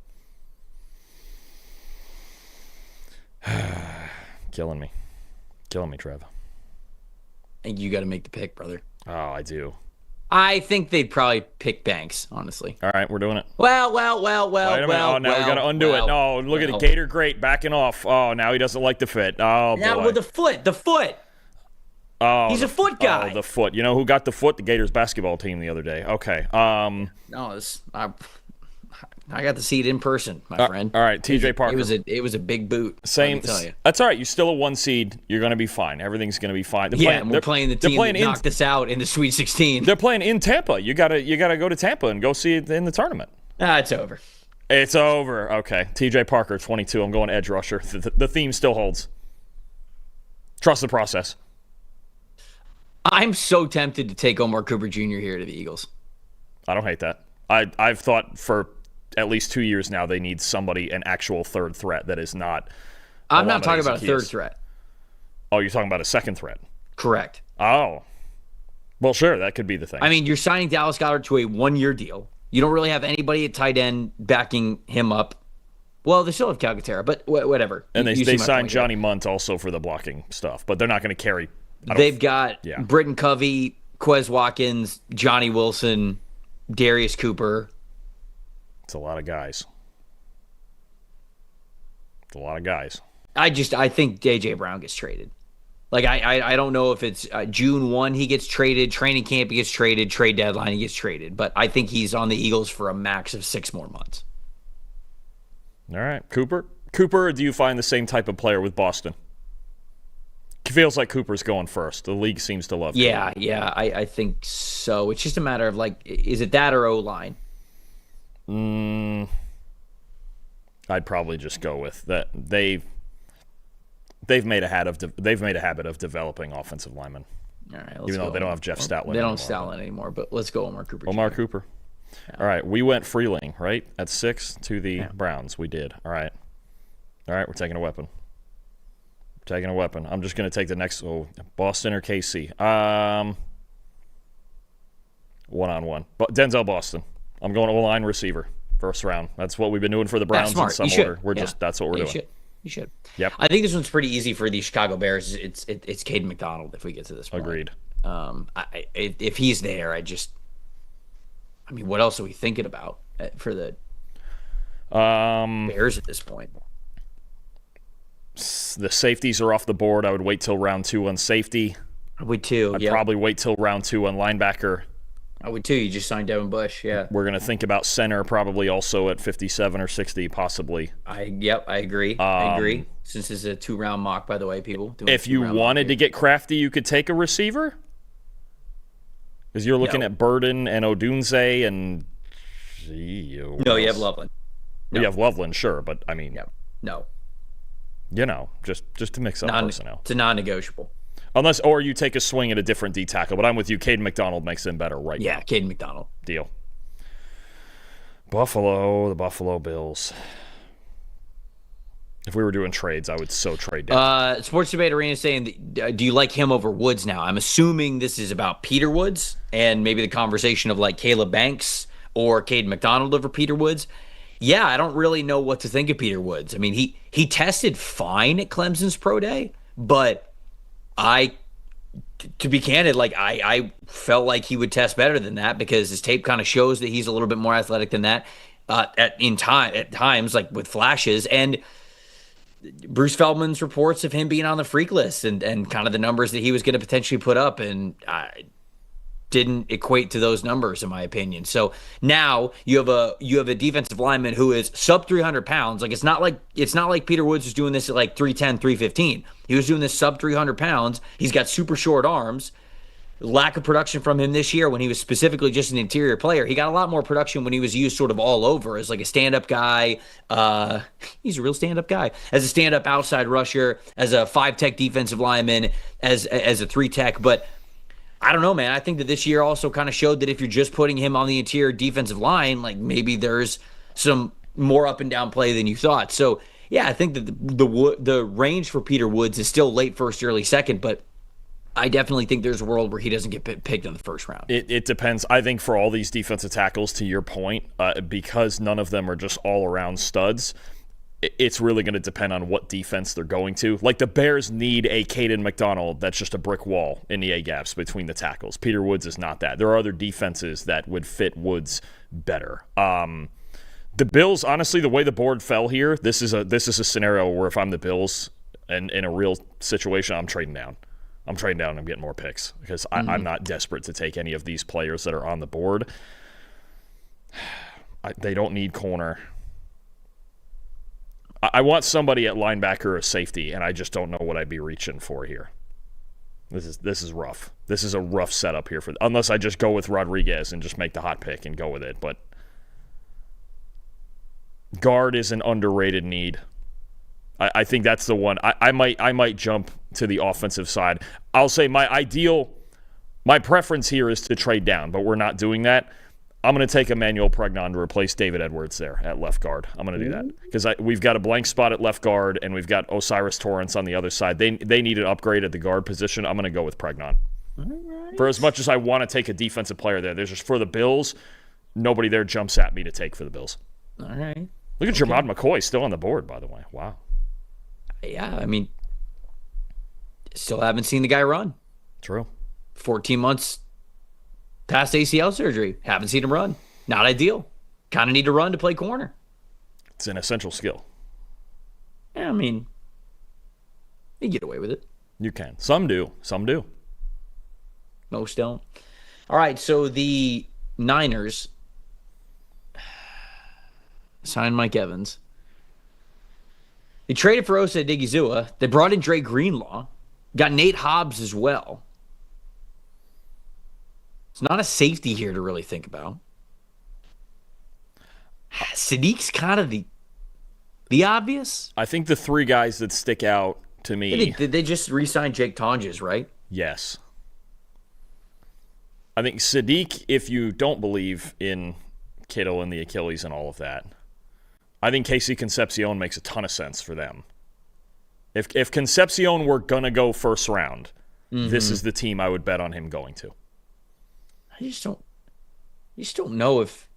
Killing me, Trev. You got to make the pick, brother. Oh, I do. I think they'd probably pick Banks, honestly. All right, we're doing it. Well. Wait a minute. Oh, now we got to undo it. No, look at it. Gator Great backing off. Oh, now he doesn't like the fit. Oh, boy. Now with the foot. Oh, he's a foot guy. Oh, the foot. You know who got the foot? The Gators basketball team the other day. Okay. No, I got to see it in person, my friend. All right, TJ Parker. It was a big boot. Same. Let me tell you. That's all right. You're still a 1 seed. You're going to be fine. Everything's going to be fine. We're playing the team that knocked us out in the Sweet 16. They're playing in Tampa. You gotta go to Tampa and go see it in the tournament. It's over. It's over. Okay. TJ Parker, 22. I'm going edge rusher. The theme still holds. Trust the process. I'm so tempted to take Omar Cooper Jr. here to the Eagles. I don't hate that. I've thought for at least 2 years now they need an actual third threat that is not. I'm not talking about a third threat. Oh, you're talking about a second threat. Correct. Oh. Well, sure, that could be the thing. I mean, you're signing Dallas Goedert to a 1-year deal. You don't really have anybody at tight end backing him up. Well, they still have Calcaterra, but whatever. And they signed Johnny Munt also for the blocking stuff, but they're not going to carry. They've got Britton Covey, Quez Watkins, Johnny Wilson, Darius Cooper. It's a lot of guys. I think A.J. Brown gets traded. Like, I don't know if it's June 1 he gets traded, training camp he gets traded, trade deadline he gets traded. But I think he's on the Eagles for a max of 6 more months. All right. Cooper, or do you find the same type of player with Boston? It feels like Cooper's going first. The league seems to love him. Yeah, I think so. It's just a matter of, like, is it that or O-line? I'd probably just go with that. They've made a habit of developing offensive linemen. All right, even though they don't have Jeff Stoutland. They don't have Stoutland anymore, but let's go Omar Cooper. Omar Cooper. Yeah. All right, we went Freeling, right? At 6 to the Browns. We did. All right, we're taking a weapon. I'm just going to take the next Boston or KC. One-on-one. But Denzel Boston. I'm going O-line receiver, first round. That's what we've been doing for the Browns in some order. That's what we're doing. You should. Yep. I think this one's pretty easy for the Chicago Bears. It's Caden McDonald if we get to this point. Agreed. If he's there, what else are we thinking about for the Bears at this point? The safeties are off the board. I would wait till round 2 on safety. I would too. I'd probably wait till round 2 on linebacker. I would too. You just signed Devin Bush. Yeah. We're going to think about center probably also at 57 or 60 possibly. I agree. I agree. Since this is a 2-round mock, by the way, people. If you wanted to get crafty, you could take a receiver. Because you're looking at Burden and Odunze and... No, you have Loveland. You have Loveland, sure, but I mean... No. Just to mix up personnel. It's a non-negotiable. Or you take a swing at a different D tackle, but I'm with you. Caden McDonald makes them better now. Yeah, Caden McDonald. Deal. The Buffalo Bills. If we were doing trades, I would so trade down. Sports Debate Arena saying, do you like him over Woods now? I'm assuming this is about Peter Woods and maybe the conversation of like Caleb Banks or Caden McDonald over Peter Woods. Yeah, I don't really know what to think of Peter Woods. I mean, he tested fine at Clemson's pro day, but to be candid, like I felt like he would test better than that because his tape kind of shows that he's a little bit more athletic than that at times, like with flashes. And Bruce Feldman's reports of him being on the freak list and kind of the numbers that he was going to potentially put up, and didn't equate to those numbers in my opinion. So now you have a defensive lineman who is sub 300 pounds. Like it's not like Peter Woods was doing this at like 310, 315. He was doing this sub 300 pounds. He's got super short arms. Lack of production from him this year when he was specifically just an interior player. He got a lot more production when he was used sort of all over as like a stand-up guy. He's a real stand-up guy. As a stand-up outside rusher, as a 5-tech defensive lineman, as a 3-tech. But I don't know, man. I think that this year also kind of showed that if you're just putting him on the interior defensive line, like maybe there's some more up and down play than you thought. So, yeah, I think that the range for Peter Woods is still late first, early second, but I definitely think there's a world where he doesn't get picked in the first round. It depends. I think for all these defensive tackles, to your point, because none of them are just all-around studs, it's really going to depend on what defense they're going to. Like the Bears need a Caden McDonald that's just a brick wall in the A-gaps between the tackles. Peter Woods is not that. There are other defenses that would fit Woods better. The Bills, honestly, the way the board fell here, this is a scenario where if I'm the Bills and in a real situation, I'm trading down. I'm getting more picks because I'm not desperate to take any of these players that are on the board. They don't need corner. I want somebody at linebacker or safety, and I just don't know what I'd be reaching for here. This is rough. This is a rough setup here unless I just go with Rodriguez and just make the hot pick and go with it. But guard is an underrated need. I think that's the one. I might jump to the offensive side. I'll say my preference here is to trade down, but we're not doing that. I'm going to take Emmanuel Pregnon to replace David Edwards there at left guard. I'm going to do that because we've got a blank spot at left guard, and we've got Osiris Torrance on the other side. They need an upgrade at the guard position. I'm going to go with Pregnon. Right. For as much as I want to take a defensive player there, there's just for the Bills, nobody there jumps at me to take for the Bills. All right. Look at Jermod McCoy still on the board, by the way. Wow. Yeah, I mean, still haven't seen the guy run. True. 14 months past ACL surgery. Haven't seen him run. Not ideal. Kind of need to run to play corner. It's an essential skill. Yeah, I mean, you get away with it. You can. Some do. Some do. Most don't. All right, so the Niners signed Mike Evans. They traded for Osa Odigizua. They brought in Dre Greenlaw. Got Nate Hobbs as well. It's not a safety here to really think about. Sadiq's kind of the obvious. I think the three guys that stick out to me. Did they just re-sign Jake Tonjes, right? Yes. I think Sadiq, if you don't believe in Kittle and the Achilles and all of that, I think Casey Concepcion makes a ton of sense for them. If Concepcion were going to go first round, this is the team I would bet on him going to. I just don't know if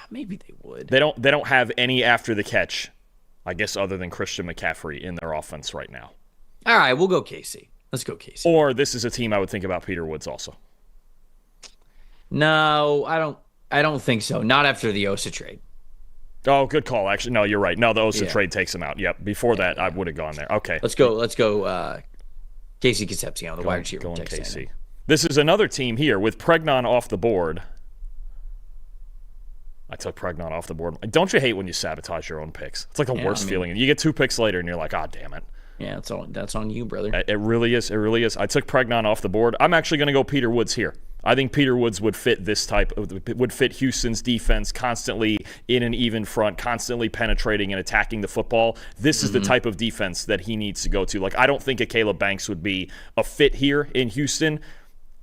maybe they would. They don't have any after the catch, I guess, other than Christian McCaffrey in their offense right now. All right, we'll go Casey. Let's go Casey. Or this is a team I would think about Peter Woods also. No, I don't think so. Not after the Osa trade. Oh, good call. Actually, no, you're right. No, the Osa trade takes him out. Yep. Before that, I would have gone there. Okay. Let's go. Casey Concepcion, the wide receiver. Going Casey. This is another team here with Pregnon off the board. I took Pregnon off the board. Don't you hate when you sabotage your own picks? It's like the worst feeling. You get 2 picks later, and you're like, oh, damn it. Yeah, that's on you, brother. It really is. It really is. I took Pregnon off the board. I'm actually going to go Peter Woods here. I think Peter Woods would fit would fit Houston's defense, constantly in an even front, constantly penetrating and attacking the football. This is the type of defense that he needs to go to. Like, I don't think a Caleb Banks would be a fit here in Houston.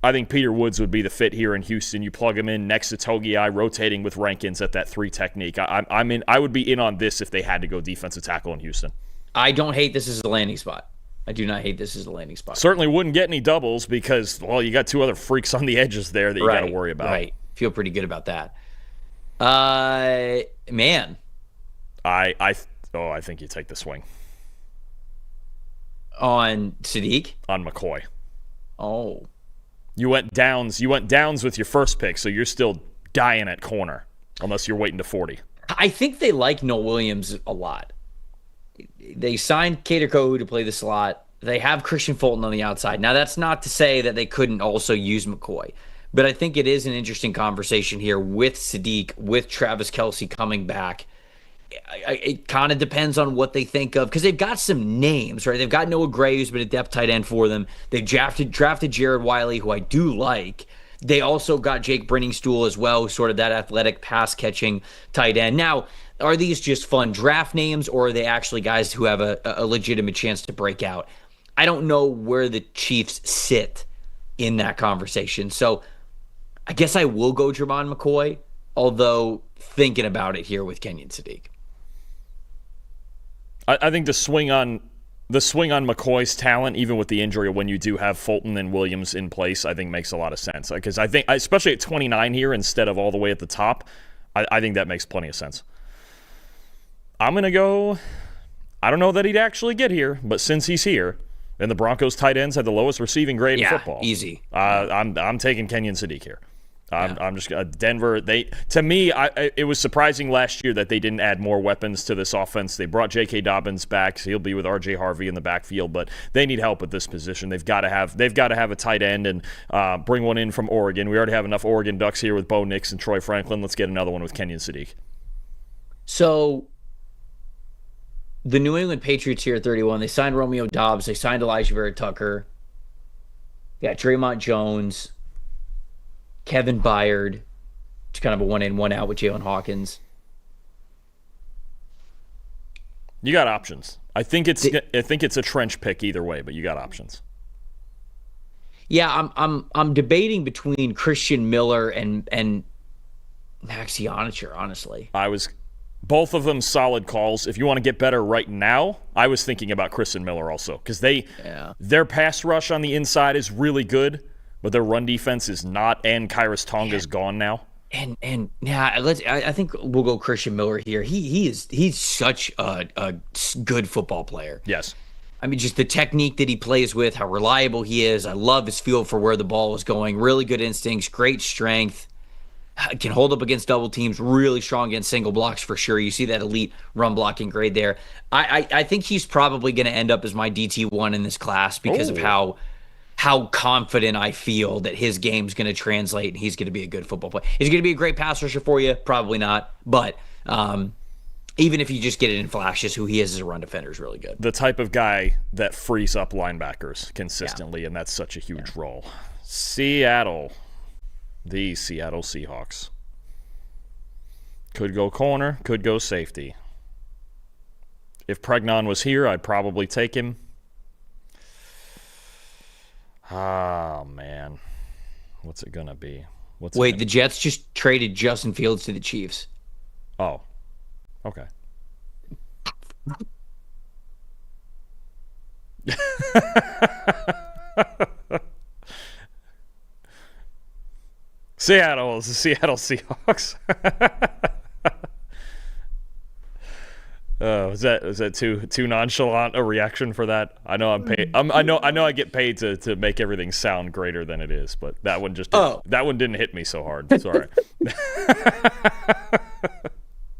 I think Peter Woods would be the fit here in Houston. You plug him in next to Togiai, rotating with Rankins at that 3 technique. I would be in on this if they had to go defensive tackle in Houston. I don't hate this as a landing spot. I do not hate this as a landing spot. Certainly wouldn't get any doubles because, well, you got 2 other freaks on the edges there that you got to worry about. Right. Feel pretty good about that. Man. I think you take the swing. On Sadiq? On McCoy. Oh. You went downs with your first pick, so you're still dying at corner unless you're waiting to 40. I think they like Noel Williams a lot. They signed Kader Kohu to play the slot. They have Christian Fulton on the outside. Now, that's not to say that they couldn't also use McCoy, but I think it is an interesting conversation here with Sadiq, with Travis Kelce coming back. It kind of depends on what they think of, because they've got some names, right? They've got Noah Gray, who's been a depth tight end for them. They've drafted Jared Wiley, who I do like. They also got Jake Brenningstool as well, sort of that athletic pass-catching tight end. Now, are these just fun draft names, or are they actually guys who have a legitimate chance to break out? I don't know where the Chiefs sit in that conversation. So I guess I will go Jermon McCoy, although thinking about it here with Kenyon Sadiq. I think the swing on McCoy's talent, even with the injury, when you do have Fulton and Williams in place, I think makes a lot of sense. Because I think, especially at 29 here instead of all the way at the top, I think that makes plenty of sense. I'm going to go, I don't know that he'd actually get here, but since he's here, and the Broncos tight ends had the lowest receiving grade in football. Easy. I'm taking Kenyon Sadiq here. I'm just Denver. To me, it was surprising last year that they didn't add more weapons to this offense. They brought J.K. Dobbins back, so he'll be with R.J. Harvey in the backfield, but they need help at this position. They've got to have a tight end and bring one in from Oregon. We already have enough Oregon Ducks here with Bo Nix and Troy Franklin. Let's get another one with Kenyon Sadiq. So the New England Patriots here at 31, they signed Romeo Doubs. They signed Elijah Vera Tucker. They got Draymond Jones. Kevin Byard. It's kind of a one in, one out with Jalen Hawkins. You got options. I think it's a trench pick either way, but you got options. Yeah, I'm debating between Christian Miller and Max Ionicher, honestly. Both of them solid calls. If you want to get better right now, I was thinking about Kristen Miller also because their pass rush on the inside is really good, but their run defense is not, and Kairos Tonga's gone now. And yeah, I think we'll go Christian Miller here. He's such a good football player. Yes. I mean, just the technique that he plays with, how reliable he is. I love his feel for where the ball is going. Really good instincts, great strength. Can hold up against double teams, really strong against single blocks for sure. You see that elite run blocking grade there. I think he's probably going to end up as my DT1 in this class because of how confident I feel that his game's going to translate and he's going to be a good football player. He's going to be a great pass rusher for you? Probably not. But even if you just get it in flashes, who he is as a run defender is really good. The type of guy that frees up linebackers consistently, and that's such a huge role. Seattle. The Seattle Seahawks. Could go corner, could go safety. If Pregnon was here, I'd probably take him. Oh, man. What's it going to be? Wait, the Jets just traded Justin Fields to the Chiefs. Oh. Okay. Seattle is the Seattle Seahawks. Oh, is that too nonchalant a reaction for that? I know I'm paid. I know I get paid to make everything sound greater than it is, but that one that one didn't hit me so hard. Sorry.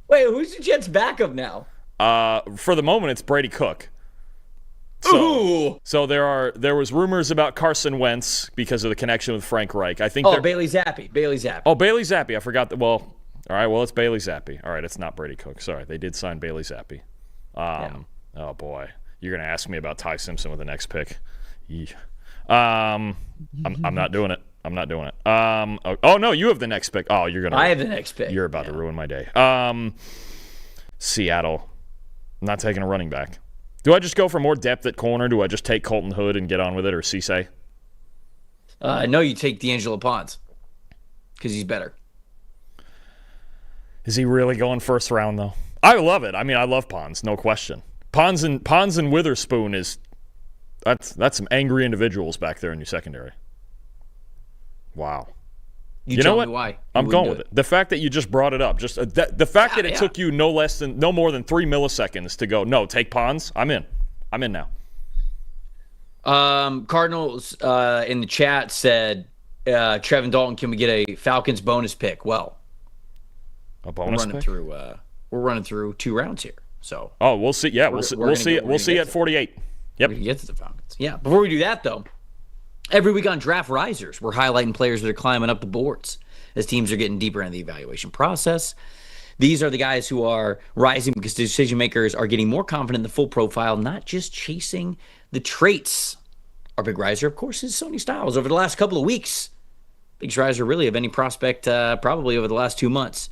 Wait, who's the Jets' backup now? For the moment, it's Brady Cook. So there was rumors about Carson Wentz because of the connection with Frank Reich. I think. Bailey Zappi. Oh, Bailey Zappi. I forgot that. Well, all right. Well, it's Bailey Zappi. All right, it's not Brady Cook. Sorry, they did sign Bailey Zappi. Oh boy, you're gonna ask me about Ty Simpson with the next pick. I'm not doing it. Oh no, you have the next pick. Oh, I have the next pick. You're about to ruin my day. Seattle. I'm not taking a running back. Do I just go for more depth at corner? Do I just take Colton Hood and get on with it, or Cisse? No, you take D'Angelo Pons because he's better. Is he really going first round, though? I love it. I mean, I love Pons, no question. Pons and Witherspoon that's some angry individuals back there in your secondary. Wow. You know what? Why? I'm going with it. The fact that you just brought it up, just the fact that it took you no more than 3 milliseconds to go, no, take Pons. I'm in now. Cardinals in the chat said, Trevor Dalton, can we get a Falcons bonus pick? Well, a bonus pick? We're running through 2 rounds here. So. Oh, we'll see. Yeah, we'll see. We'll see at 48. Yep. We can get to the Falcons. Yeah. Before we do that, though. Every week on Draft Risers, we're highlighting players that are climbing up the boards as teams are getting deeper into the evaluation process. These are the guys who are rising because decision makers are getting more confident in the full profile, not just chasing the traits. Our big riser, of course, is Sony Styles. Over the last couple of weeks, biggest riser really of any prospect probably over the last 2 months.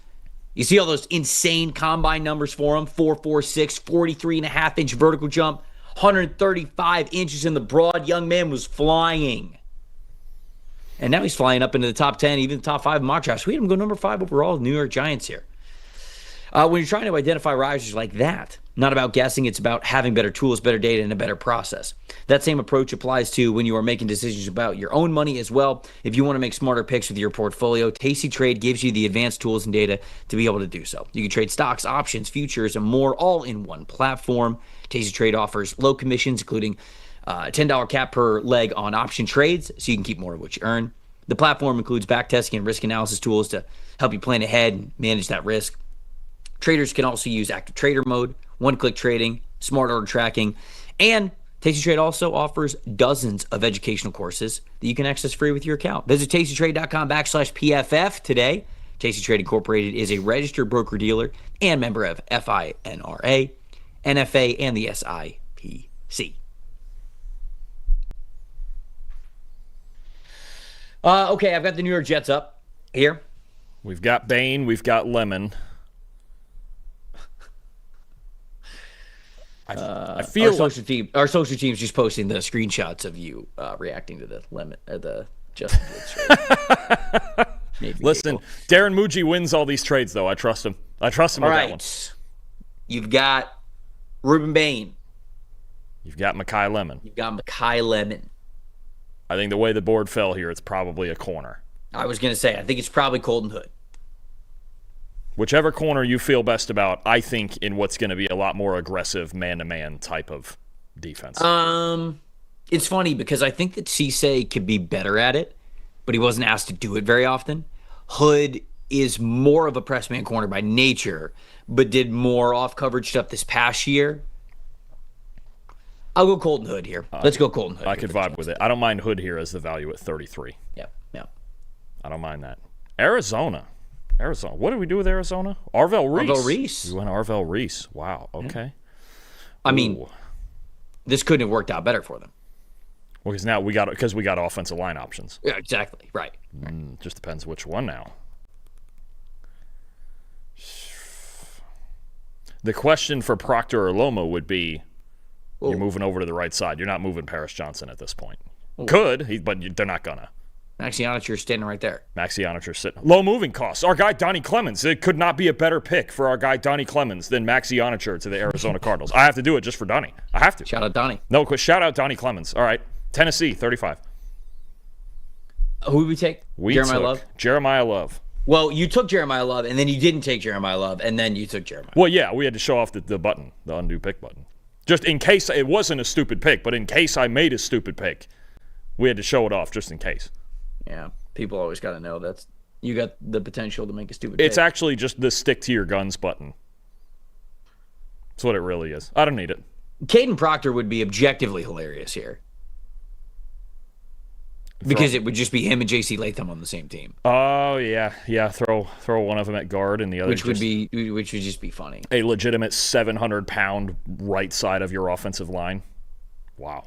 You see all those insane combine numbers for him, 4.46, 43.5-inch vertical jump, 135 inches in the broad. Young man was flying. And now he's flying up into the top 10, even the top 5 mock drafts. We had him go number 5 overall, New York Giants here. When you're trying to identify risers like that, not about guessing, it's about having better tools, better data, and a better process. That same approach applies to when you are making decisions about your own money as well. If you want to make smarter picks with your portfolio, Tasty Trade gives you the advanced tools and data to be able to do so. You can trade stocks, options, futures, and more all in one platform. Tasty Trade offers low commissions, including a $10 cap per leg on option trades, so you can keep more of what you earn. The platform includes backtesting and risk analysis tools to help you plan ahead and manage that risk. Traders can also use active trader mode, one-click trading, smart order tracking, and Tasty Trade also offers dozens of educational courses that you can access free with your account. Visit tastytrade.com/PFF today. Tasty Trade Incorporated is a registered broker-dealer and member of FINRA, NFA, and the SIPC. Okay, I've got the New York Jets up here. We've got Bain, we've got Lemon. I feel our social team's just posting the screenshots of you reacting to the Justin Fields trade. Listen, Darren Muji wins all these trades, though. I trust him. I trust him with that one. You've got Ruben Bain. You've got Mekhi Lemon. You've got Mekhi Lemon. I think the way the board fell here, it's probably a corner. I was going to say, I think it's probably Colton Hood. Whichever corner you feel best about, I think in what's going to be a lot more aggressive man-to-man type of defense. It's funny because I think that Cisse could be better at it, but he wasn't asked to do it very often. Hood is more of a press man corner by nature, but did more off-coverage stuff this past year. I'll go Colton Hood here. Let's go Colton Hood. I could vibe with it. I don't mind Hood here as the value at 33. Yep. I don't mind that. Arizona. What did we do with Arizona? Arvell Reese. We went Arvell Reese. Wow. Okay. I mean, this couldn't have worked out better for them. Well, because now we got offensive line options. Yeah, exactly. Right. Just depends which one now. The question for Proctor or Lomo would be, you're moving over to the right side. You're not moving Paris Johnson at this point. Could, but they're not gonna. Maxi Onature standing right there. Maxi Onature sitting. Low moving costs. Our guy, Donnie Clemens. It could not be a better pick for our guy, Donnie Clemens, than Maxi Onature to the Arizona Cardinals. I have to do it just for Donnie. I have to. Shout out Donnie. No, shout out Donnie Clemens. All right. Tennessee, 35. Who did we take? Jeremiah Love? Jeremiah Love. Well, you took Jeremiah Love, and then you didn't take Jeremiah Love, and then you took Jeremiah. Well, yeah, we had to show off the button, the undo pick button. Just in case it wasn't a stupid pick, but in case I made a stupid pick, we had to show it off just in case. Yeah. People always got to know that's you got the potential to make a stupid pick. It's actually just the stick to your guns button. That's what it really is. I don't need it. Caden Proctor would be objectively hilarious here. Because it would just be him and J.C. Latham on the same team. Oh, yeah. Throw one of them at guard and the other which would just be funny. A legitimate 700-pound right side of your offensive line. Wow.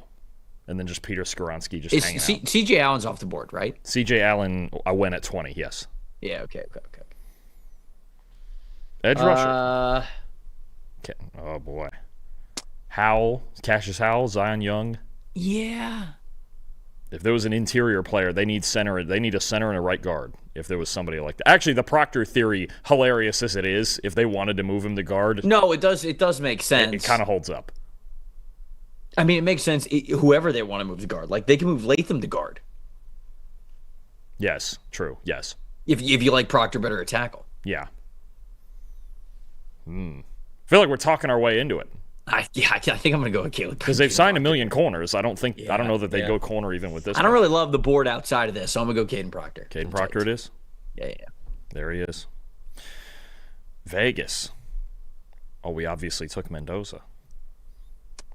And then just Peter Skoronski just hanging out. C.J. Allen's off the board, right? C.J. Allen, I went at 20, yes. Yeah, okay. Edge rusher. Okay. Oh, boy. Howell, Cassius Howell, Zion Young. Yeah. If there was an interior player, they need a center and a right guard. If there was somebody like that. Actually, the Proctor theory, hilarious as it is, if they wanted to move him to guard. No, it does make sense. It kind of holds up. I mean, it makes sense. Whoever they want to move to guard, like they can move Latham to guard. Yes, true. Yes. If you like Proctor better at tackle. Yeah. I feel like we're talking our way into it. I think I'm going to go with Caleb. Because they've signed a million corners. I don't know that they go corner even with this. I don't really love the board outside of this, so I'm going to go Caden Proctor. Caden Proctor it is? Yeah. There he is. Vegas. Oh, we obviously took Mendoza.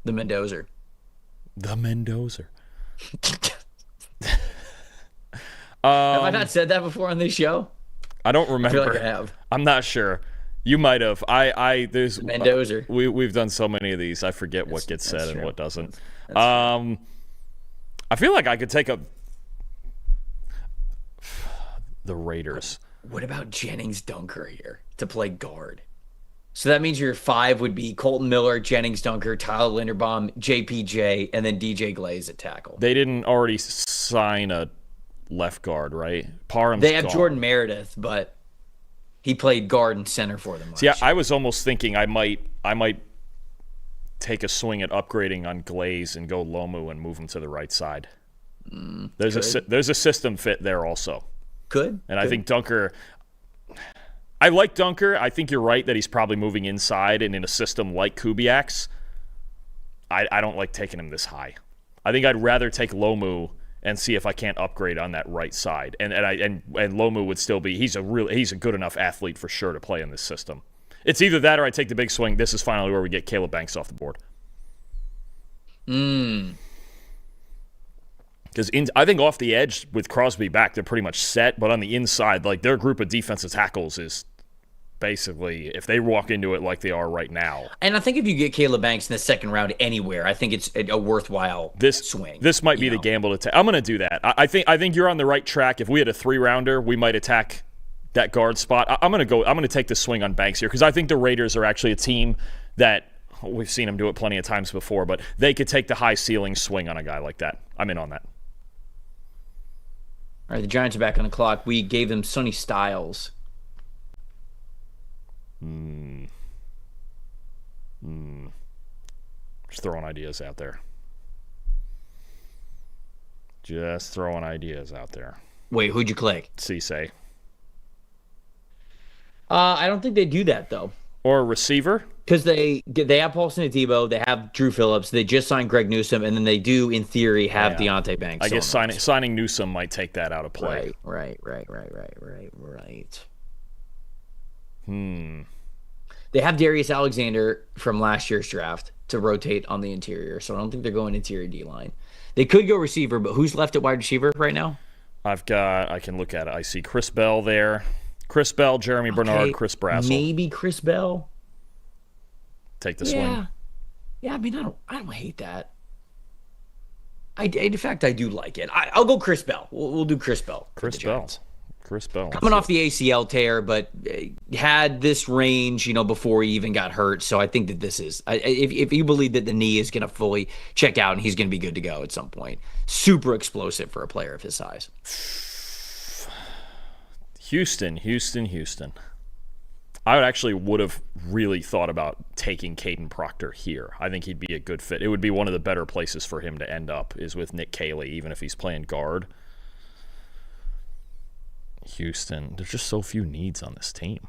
The Mendozer. Have I not said that before on this show? I don't remember. I feel like I have. I'm not sure. You might have. There's Mendozer. We've done so many of these. I forget what gets said and what doesn't. That's I feel like I could take the Raiders. What about Jennings Dunker here to play guard? So that means your 5 would be Colton Miller, Jennings Dunker, Tyler Linderbaum, JPJ, and then DJ Glaze at tackle. They didn't already sign a left guard, right? They have Jordan Meredith, but he played guard and center for them last year. I was almost thinking I might take a swing at upgrading on Glaze and go Lomu and move him to the right side. There's a system fit there also. And I think Dunker. I like Dunker. I think you're right that he's probably moving inside and in a system like Kubiak's. I don't like taking him this high. I think I'd rather take Lomu and see if I can't upgrade on that right side. And Lomu would still be he's a good enough athlete for sure to play in this system. It's either that or I take the big swing. This is finally where we get Caleb Banks off the board. Because I think off the edge with Crosby back, they're pretty much set. But on the inside, like their group of defensive tackles is basically if they walk into it like they are right now. And I think if you get Caleb Banks in the second round anywhere, I think it's a worthwhile swing. This might be the gamble to take. I'm going to do that. I think you're on the right track. If we had a 3-rounder, we might attack that guard spot. I'm going to take the swing on Banks here because I think the Raiders are actually a team that we've seen them do it plenty of times before, but they could take the high ceiling swing on a guy like that. I'm in on that. All right, the Giants are back on the clock. We gave them Sonny Styles. Just throwing ideas out there. Just throwing ideas out there. Wait, who'd you click? Cisse. I don't think they do that, though. Or a receiver? Because they have Paulson Adebo, they have Drew Phillips, they just signed Greg Newsome, and then they do, in theory, have Deontay Banks. I guess signing Newsome might take that out of play. Right. They have Darius Alexander from last year's draft to rotate on the interior, so I don't think they're going interior D-line. They could go receiver, but who's left at wide receiver right now? I can look at it. I see Chris Bell there. Chris Bell, Jeremy Bernard, Chris Brassel. Maybe Chris Bell. Take the swing. Yeah, I mean, I don't hate that. In fact, I do like it. I'll go Chris Bell. We'll do Chris Bell. Chris Bell. Coming off the ACL tear, but had this range, before he even got hurt. So I think that this is, if you believe that the knee is going to fully check out and he's going to be good to go at some point, super explosive for a player of his size. Houston. I would have really thought about taking Caden Proctor here. I think he'd be a good fit. It would be one of the better places for him to end up is with Nick Caley, even if he's playing guard. Houston, there's just so few needs on this team.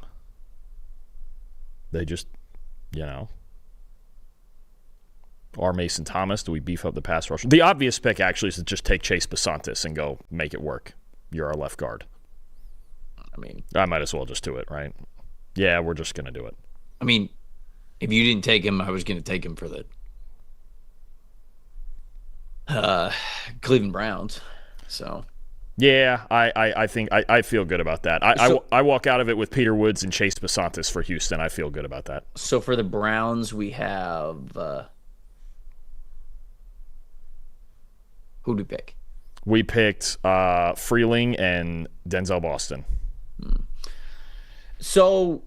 They just, Or Mason Thomas, do we beef up the pass rush? The obvious pick actually is to just take Chase Basantis and go make it work. You're our left guard. I mean, I might as well just do it, right? Yeah, we're just going to do it. I mean, if you didn't take him, I was going to take him for the Cleveland Browns. So, yeah, I think I feel good about that. I walk out of it with Peter Woods and Chase Basantis for Houston. I feel good about that. So for the Browns, we have who did we pick? We picked Freeling and Denzel Boston. So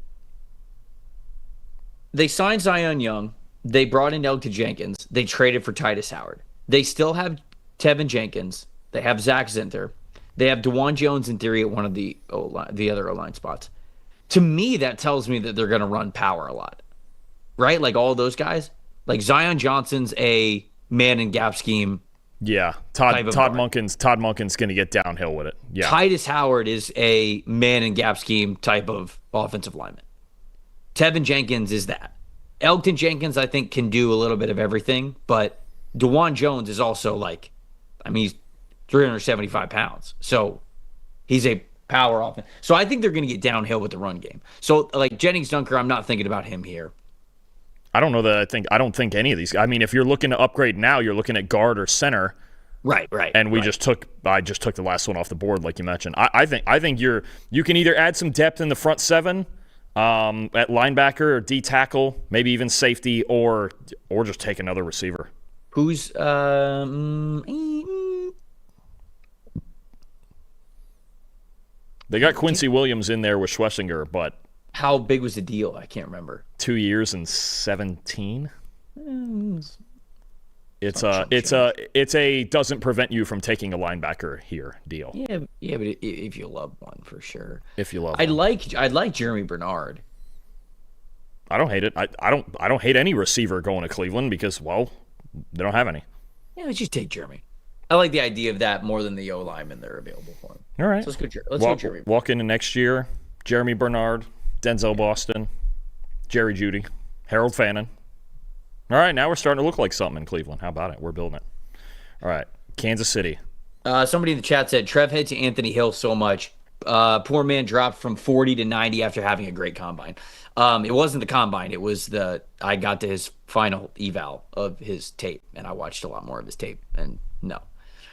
they signed Zion Young. They brought in Elgton Jenkins. They traded for Titus Howard. They still have Tevin Jenkins. They have Zach Zinter. They have DeJuan Jones in theory at one of the other O-line spots. To me, that tells me that they're going to run power a lot, right? Like all those guys. Like Zion Johnson's a man in gap scheme. Yeah, Todd Monken's going to get downhill with it. Yeah, Titus Howard is a man in gap scheme type of offensive lineman. Tevin Jenkins is that. Elgton Jenkins, I think, can do a little bit of everything, but DeJuan Jones is also he's 375 pounds, so he's a power offense. So I think they're going to get downhill with the run game. So Jennings Dunker, I'm not thinking about him here. I don't know that I don't think any of these. I mean, if you're looking to upgrade now, you're looking at guard or center. Right. And I just took the last one off the board, like you mentioned. I think you can either add some depth in the front seven, at linebacker or D tackle, maybe even safety, or just take another receiver. Who's They got Quincy Williams in there with Schlesinger, but how big was the deal? I can't remember. 2 years and 17. It's a doesn't prevent you from taking a linebacker here deal. Yeah, but if you love one, for sure. If you love, I'd like Jeremy Bernard. I don't hate it. I don't hate any receiver going to Cleveland because they don't have any. Yeah, let's just take Jeremy. I like the idea of that more than the O linemen that are available for him. All right, so let's go Jeremy. Walk into next year, Jeremy Bernard, Denzel Boston, Jerry Jeudy, Harold Fannin. All right, now we're starting to look like something in Cleveland. How about it? We're building it. All right, Kansas City. Somebody in the chat said, Trev hates Anthony Hill so much. Poor man dropped from 40 to 90 after having a great combine. It wasn't the combine. It was I got to his final eval of his tape, and I watched a lot more of his tape. And no,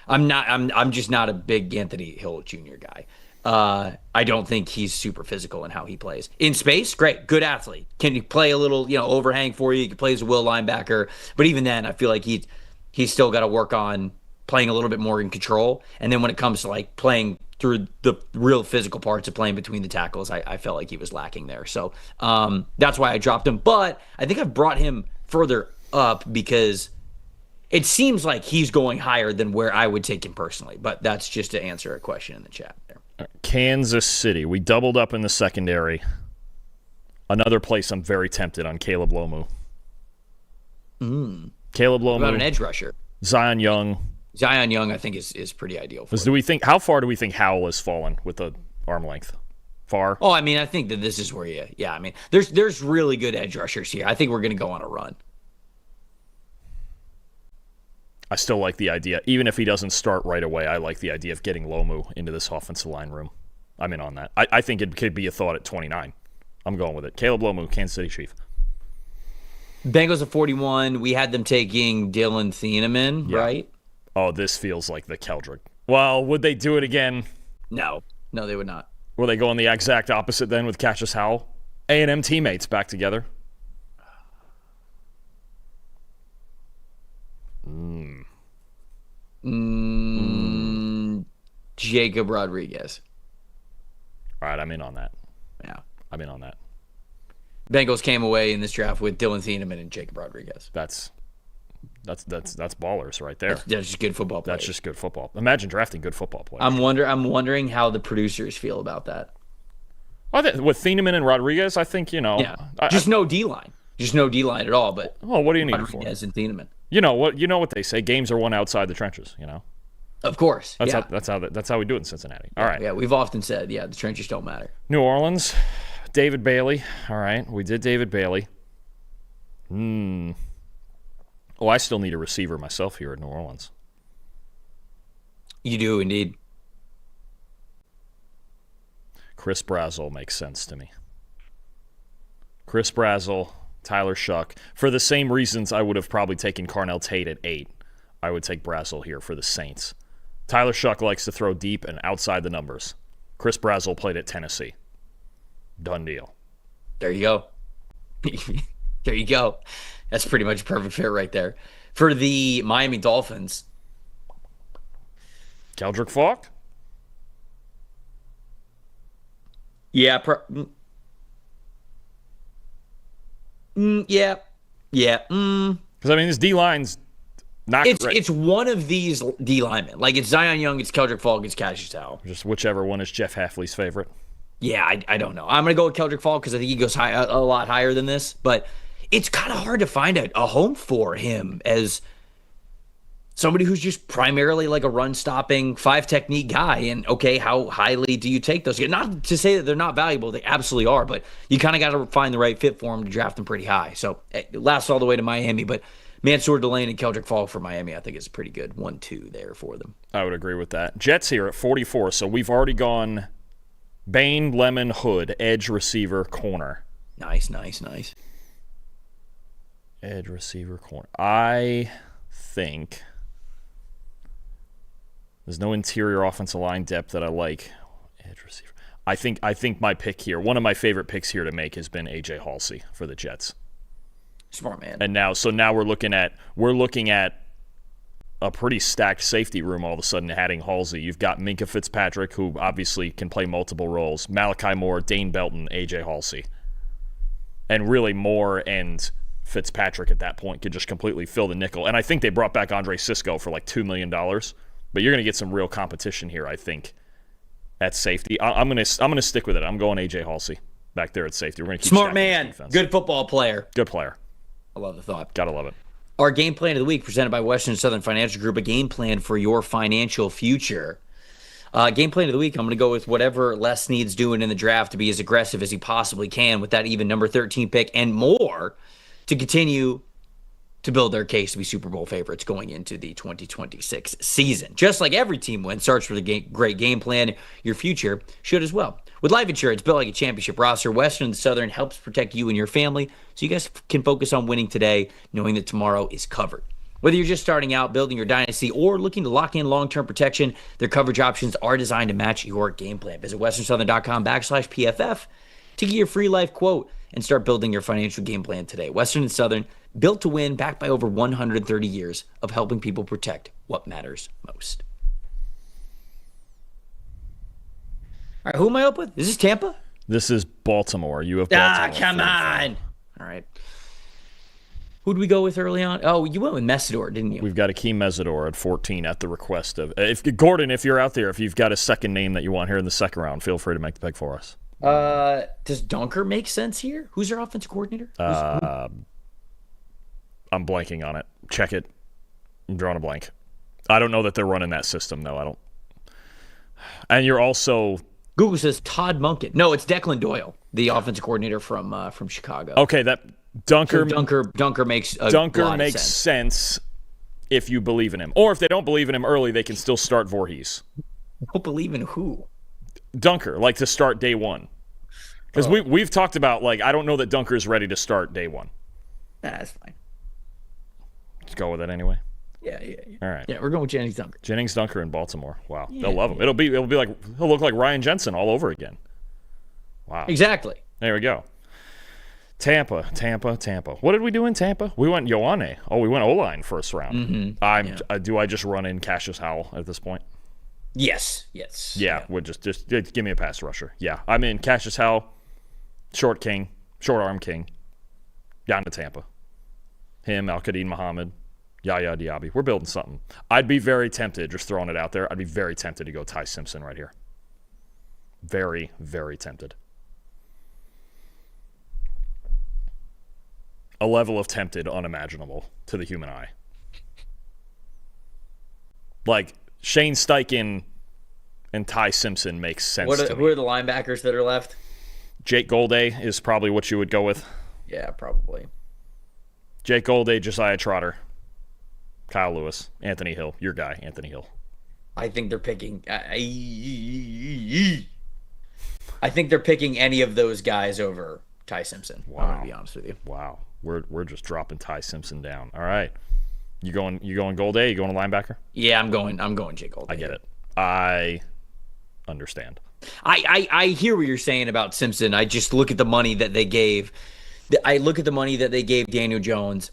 I'm just not a big Anthony Hill Jr. guy. I don't think he's super physical in how he plays. In space, great, good athlete. Can he play a little, overhang for you? He can play as a will linebacker. But even then, I feel like he's still got to work on playing a little bit more in control. And then when it comes to playing through the real physical parts of playing between the tackles, I felt like he was lacking there. So that's why I dropped him. But I think I've brought him further up because it seems like he's going higher than where I would take him personally. But that's just to answer a question in the chat there. Kansas City. We doubled up in the secondary. Another place I'm very tempted on, Caleb Lomu. Caleb What about an Lomu, edge rusher? Zion Young. Zion Young, I think, is pretty ideal for it. How far do we think Howell has fallen with the arm length? Far? Oh, I mean, I think that this is where I mean, there's really good edge rushers here. I think we're going to go on a run. I still like the idea. Even if he doesn't start right away, I like the idea of getting Lomu into this offensive line room. I'm in on that. I think it could be a thought at 29. I'm going with it. Caleb Lomu, Kansas City Chief. Bengals at 41. We had them taking Dylan Thieneman, right? Oh, this feels like the Keldrick. Well, would they do it again? No, they would not. Will they go on the exact opposite then with Cassius Howell? A&M teammates back together. Jacob Rodriguez. All right, I'm in on that. Yeah. I'm in on that. Bengals came away in this draft with Dylan Thieneman and Jacob Rodriguez. That's ballers right there. That's just good football players. That's just good football. Imagine drafting good football players. I'm wondering how the producers feel about that. With Thieneman and Rodriguez, I think, Yeah. Just no D-line. Just no D-line at all. But what do you need it for? Rodriguez and Thieneman. You know what they say. Games are won outside the trenches. Of course. That's how we do it in Cincinnati. All right. Yeah, we've often said, the trenches don't matter. New Orleans, David Bailey. All right, we did David Bailey. Oh, I still need a receiver myself here at New Orleans. You do indeed. Chris Brazzell makes sense to me. Chris Brazzell, Tyler Shuck. For the same reasons I would have probably taken Carnell Tate at 8, I would take Brazzell here for the Saints. Tyler Shuck likes to throw deep and outside the numbers. Chris Brazzell played at Tennessee. Done deal. There you go. There you go. That's pretty much a perfect fit right there. For the Miami Dolphins. Keldrick Falk? Yeah. Yeah. Because, this D-line's not great. It's one of these D linemen. Like, it's Zion Young, it's Keldrick Falk, it's Cassius Howell. Just whichever one is Jeff Hafley's favorite. Yeah, I don't know. I'm going to go with Keldrick Falk because I think he goes a lot higher than this. But it's kind of hard to find a home for him as somebody who's just primarily like a run-stopping, 5-technique guy. And, okay, how highly do you take those? Not to say that they're not valuable. They absolutely are. But you kind of got to find the right fit for them to draft them pretty high. So it lasts all the way to Miami. But Mansour Delane and Keldrick Falk for Miami, I think is pretty good 1-2 there for them. I would agree with that. Jets here at 44. So we've already gone Bain, Lemon, Hood, edge, receiver, corner. Nice. Edge, receiver, corner. I think there's no interior offensive line depth that I like. Edge, receiver. I think my pick here, one of my favorite picks here to make has been A.J. Halsey for the Jets. Smart man. And now we're looking at a pretty stacked safety room all of a sudden adding Halsey. You've got Minkah Fitzpatrick, who obviously can play multiple roles. Malachi Moore, Dane Belton, A.J. Halsey. And really Moore and Fitzpatrick at that point could just completely fill the nickel. And I think they brought back Andre Sisco for like $2 million. But you're going to get some real competition here, I think, at safety. I'm going to stick with it. I'm going A.J. Halsey back there at safety. We're going to keep Smart man. Good football player. Good player. I love the thought. Gotta love it. Our game plan of the week presented by Western Southern Financial Group, a game plan for your financial future. Game plan of the week, I'm going to go with whatever Les needs doing in the draft to be as aggressive as he possibly can with that even number 13 pick and more to continue to build their case to be Super Bowl favorites going into the 2026 season. Just like every team wins starts with a great game plan, your future should as well. With life insurance built like a championship roster, Western and Southern helps protect you and your family so you guys can focus on winning today, knowing that tomorrow is covered. Whether you're just starting out, building your dynasty, or looking to lock in long-term protection, their coverage options are designed to match your game plan. Visit westernsouthern.com/PFF to get your free life quote and start building your financial game plan today. Western and Southern, built to win, backed by over 130 years of helping people protect what matters most. All right, who am I up with? Is this Tampa? This is Baltimore. You have Baltimore. Come on. All right. Who'd we go with early on? Oh, you went with Mesidor, didn't you? We've got Akeem Mesidor at 14 at the request of Gordon, if you're out there, if you've got a second name that you want here in the second round, feel free to make the pick for us. Does Dunker make sense here? Who's our offensive coordinator? I'm blanking on it. Check it. I'm drawing a blank. I don't know that they're running that system, though. I don't. And you're also... Google says Todd Monken. No, it's Declan Doyle, the offensive coordinator from Chicago. Okay, that Dunker... So Dunker makes a lot of sense if you believe in him. Or if they don't believe in him early, they can still start Voorhees. Don't believe in who? Dunker, like to start day one. Because we've talked about, like, I don't know that Dunker's ready to start day one. Nah, that's fine. Let's go with it anyway. Yeah. All right. Yeah, we're going with Jennings Dunker. Jennings Dunker in Baltimore. Wow. Yeah, they'll love him. It'll be like he'll look like Ryan Jensen all over again. Wow. Exactly. There we go. Tampa. What did we do in Tampa? We went Ioane. Oh, we went O-line first round. Do I just run in Cassius Howell at this point? Yes. Yeah. Would just give me a pass rusher. Yeah. I'm in Cassius Howell, short arm king, down to Tampa. Him, Al-Qadim Muhammad, Yaya Diaby. We're building something. I'd be very tempted, just throwing it out there, I'd be very tempted to go Ty Simpson right here. Very, very tempted. A level of tempted unimaginable to the human eye. Like, Shane Steichen and Ty Simpson makes sense to me. Who are the linebackers that are left? Jake Golday is probably what you would go with. Yeah, probably. Jake Golday, Josiah Trotter, Kyle Lewis, Anthony Hill. Your guy, Anthony Hill. I think they're picking... I think they're picking any of those guys over Ty Simpson. Wow. I'm going to be honest with you. Wow. We're just dropping Ty Simpson down. All right. You going Golday? You going to linebacker? Yeah, I'm going Jake Golday. I get it. I understand. I hear what you're saying about Simpson. I just look at the money that they gave. I look at the money that they gave Daniel Jones,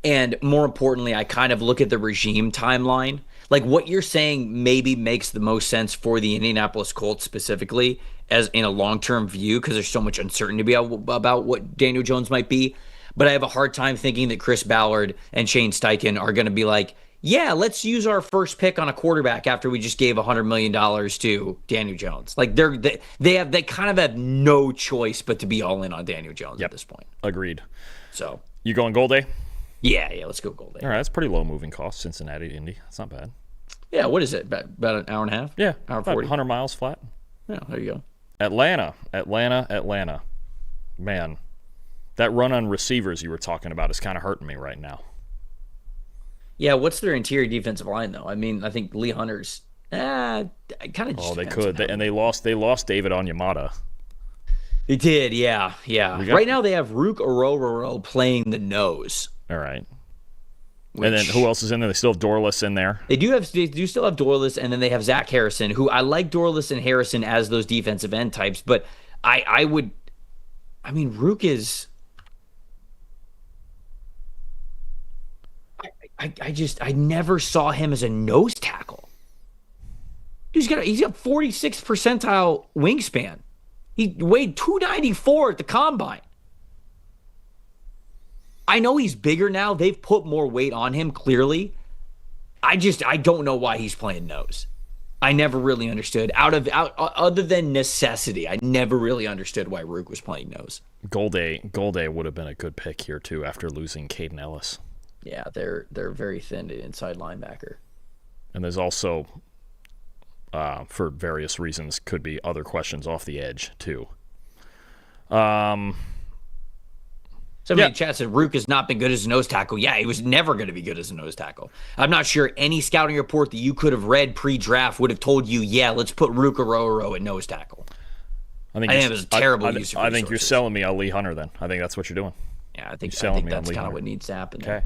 and more importantly, I kind of look at the regime timeline. Like, what you're saying maybe makes the most sense for the Indianapolis Colts specifically, as in a long-term view, because there's so much uncertainty about what Daniel Jones might be. But I have a hard time thinking that Chris Ballard and Shane Steichen are going to be like, yeah, let's use our first pick on a quarterback after we just gave $100 million to Daniel Jones. Like, they kind of have no choice but to be all in on Daniel Jones at this point. Agreed. So you going Golday? Yeah, let's go Golday. All right, that's pretty low moving cost, Cincinnati to Indy. That's not bad. Yeah, what is it? About an hour and a half? Yeah, hour 40. 100 miles flat. Yeah, there you go. Atlanta. Man, that run on receivers you were talking about is kind of hurting me right now. Yeah, what's their interior defensive line though? I mean, I think Lee Hunter's kind of. Oh, they could, they lost David Onyemata. They did, yeah. Right now they have Rook Orororo playing the nose. All right. And then who else is in there? They still have Dorless in there. They do still have Dorless, and then they have Zach Harrison, who I like Dorless and Harrison as those defensive end types, but Rook is. I never saw him as a nose tackle. He's got 46th percentile wingspan. He weighed 294 at the combine. I know he's bigger now. They've put more weight on him, clearly. I don't know why he's playing nose. I never really understood. Other than necessity, I never really understood why Rook was playing nose. Golday would have been a good pick here too after losing Caden Ellis. Yeah, they're very thin at inside linebacker. And there's also, for various reasons, could be other questions off the edge too. Somebody in chat said Rook has not been good as a nose tackle. Yeah, he was never going to be good as a nose tackle. I'm not sure any scouting report that you could have read pre-draft would have told you, yeah, let's put Rook Ororo at nose tackle. I think it was a terrible use of resources. I think you're selling me Ali Hunter then. I think that's what you're doing. Yeah, I think that's kind of what needs to happen. Okay.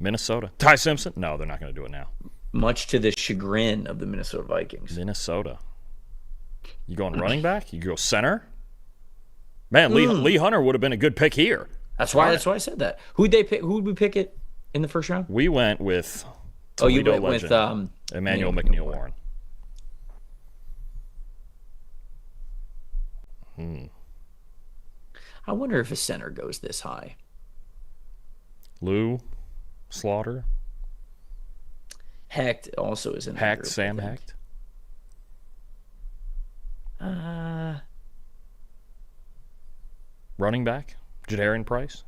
Minnesota. Ty Simpson? No, they're not going to do it now. Much to the chagrin of the Minnesota Vikings. Minnesota. You going running back? You go center? Man, Lee Hunter would have been a good pick here. That's why I said that. Who'd they pick? Who'd we pick it in the first round? We went with Toledo you went legend, with Emmanuel McNeil-Warren. I wonder if a center goes this high. Lou Slaughter. Hecht also is in that Hecht, group, Sam Hecht. Running back, Jadarian Price.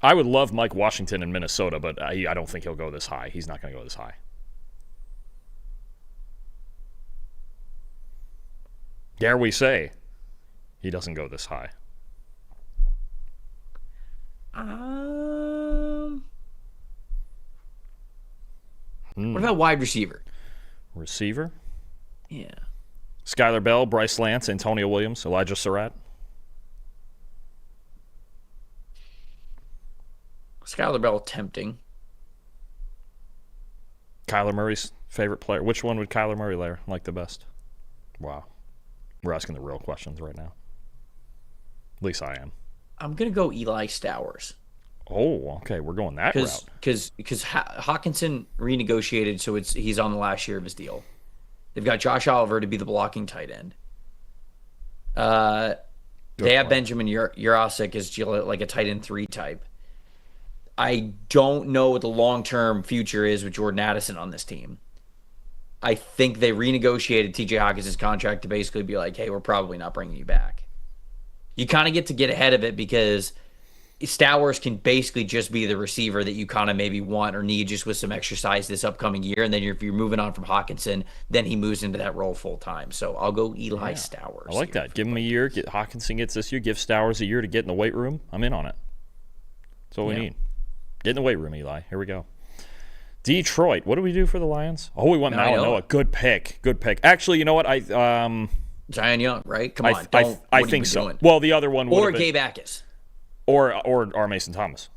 I would love Mike Washington in Minnesota, but I don't think he'll go this high. He's not going to go this high. Dare we say he doesn't go this high? What about wide receiver? Receiver? Yeah. Skylar Bell, Bryce Lance, Antonio Williams, Elijah Surratt. Skylar Bell tempting. Kyler Murray's favorite player. Which one would Kyler Murray like the best? Wow. We're asking the real questions right now. At least I am. I'm going to go Eli Stowers. Oh, okay. We're going that route. Because Hawkinson renegotiated, so he's on the last year of his deal. They've got Josh Oliver to be the blocking tight end. They have Benjamin Jurasik as like a tight end 3 type. I don't know what the long-term future is with Jordan Addison on this team. I think they renegotiated TJ Hawkins' contract to basically be like, hey, we're probably not bringing you back. You kind of get ahead of it because Stowers can basically just be the receiver that you kind of maybe want or need just with some exercise this upcoming year. And then if you're moving on from Hawkinson, then he moves into that role full time. So I'll go Eli Stowers. I like that. Give him a year. Hawkinson gets this year. Give Stowers a year to get in the weight room. I'm in on it. That's all we need. Get in the weight room, Eli. Here we go. Detroit. What do we do for the Lions? Oh, we went Noah. Good pick. Actually, you know what? Zion Young, right? Come on. I think so. Doing? Well, the other one would or Gabe Akis. Or R. Mason Thomas.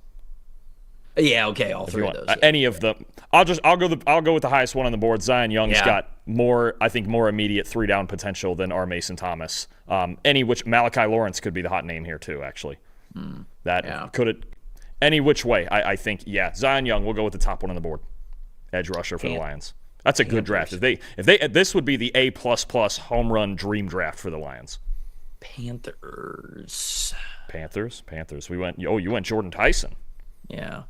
Yeah, okay, all three of those. Yeah. Any of them. I'll go with the highest one on the board. Zion Young's got more immediate 3-down potential than R. Mason Thomas. Malachi Lawrence could be the hot name here too, actually. Any which way, I think, Zion Young, we'll go with the top one on the board. Edge rusher for the Lions. That's a good draft. This would be the A++ home run dream draft for the Lions. Panthers. We went. Oh, you went Jordan Tyson. Yeah.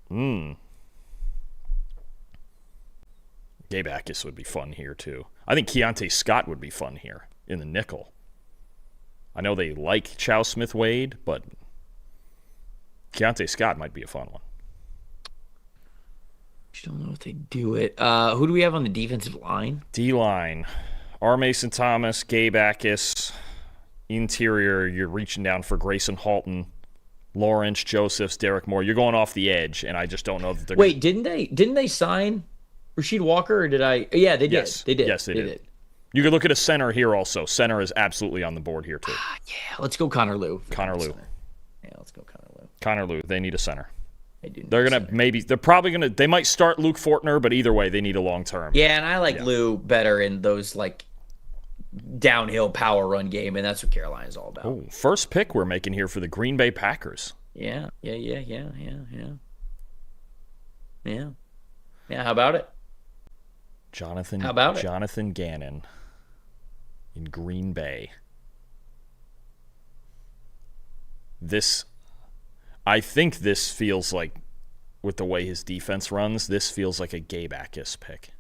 Gabe Akis would be fun here too. I think Keontae Scott would be fun here in the nickel. I know they like Chow Smith-Wade, but Keontae Scott might be a fun one. I don't know if they do it. Who do we have on the defensive line? D-line. R. Mason Thomas, Gabe Akis. Interior, you're reaching down for Grayson Halton, Lawrence, Josephs, Derek Moore. You're going off the edge, and I just don't know that they're Wait, didn't they sign Rasheed Walker, or did I? Yeah, they did. Yes. They did. Yes, they did. You could look at a center here also. Center is absolutely on the board here too. Let's go Connor Lew. Connor Lew. Yeah, let's go Connor Lew. Connor Lew. They need a center. They do. They might start Luke Fortner, but either way, they need a long term. Yeah, and I like Lew better in those like downhill power run game, and that's what Carolina's all about. Oh, first pick we're making here for the Green Bay Packers. Yeah. How about it? Jonathan Gannon in Green Bay. I think this feels like, with the way his defense runs, this feels like a Gabe Akis pick.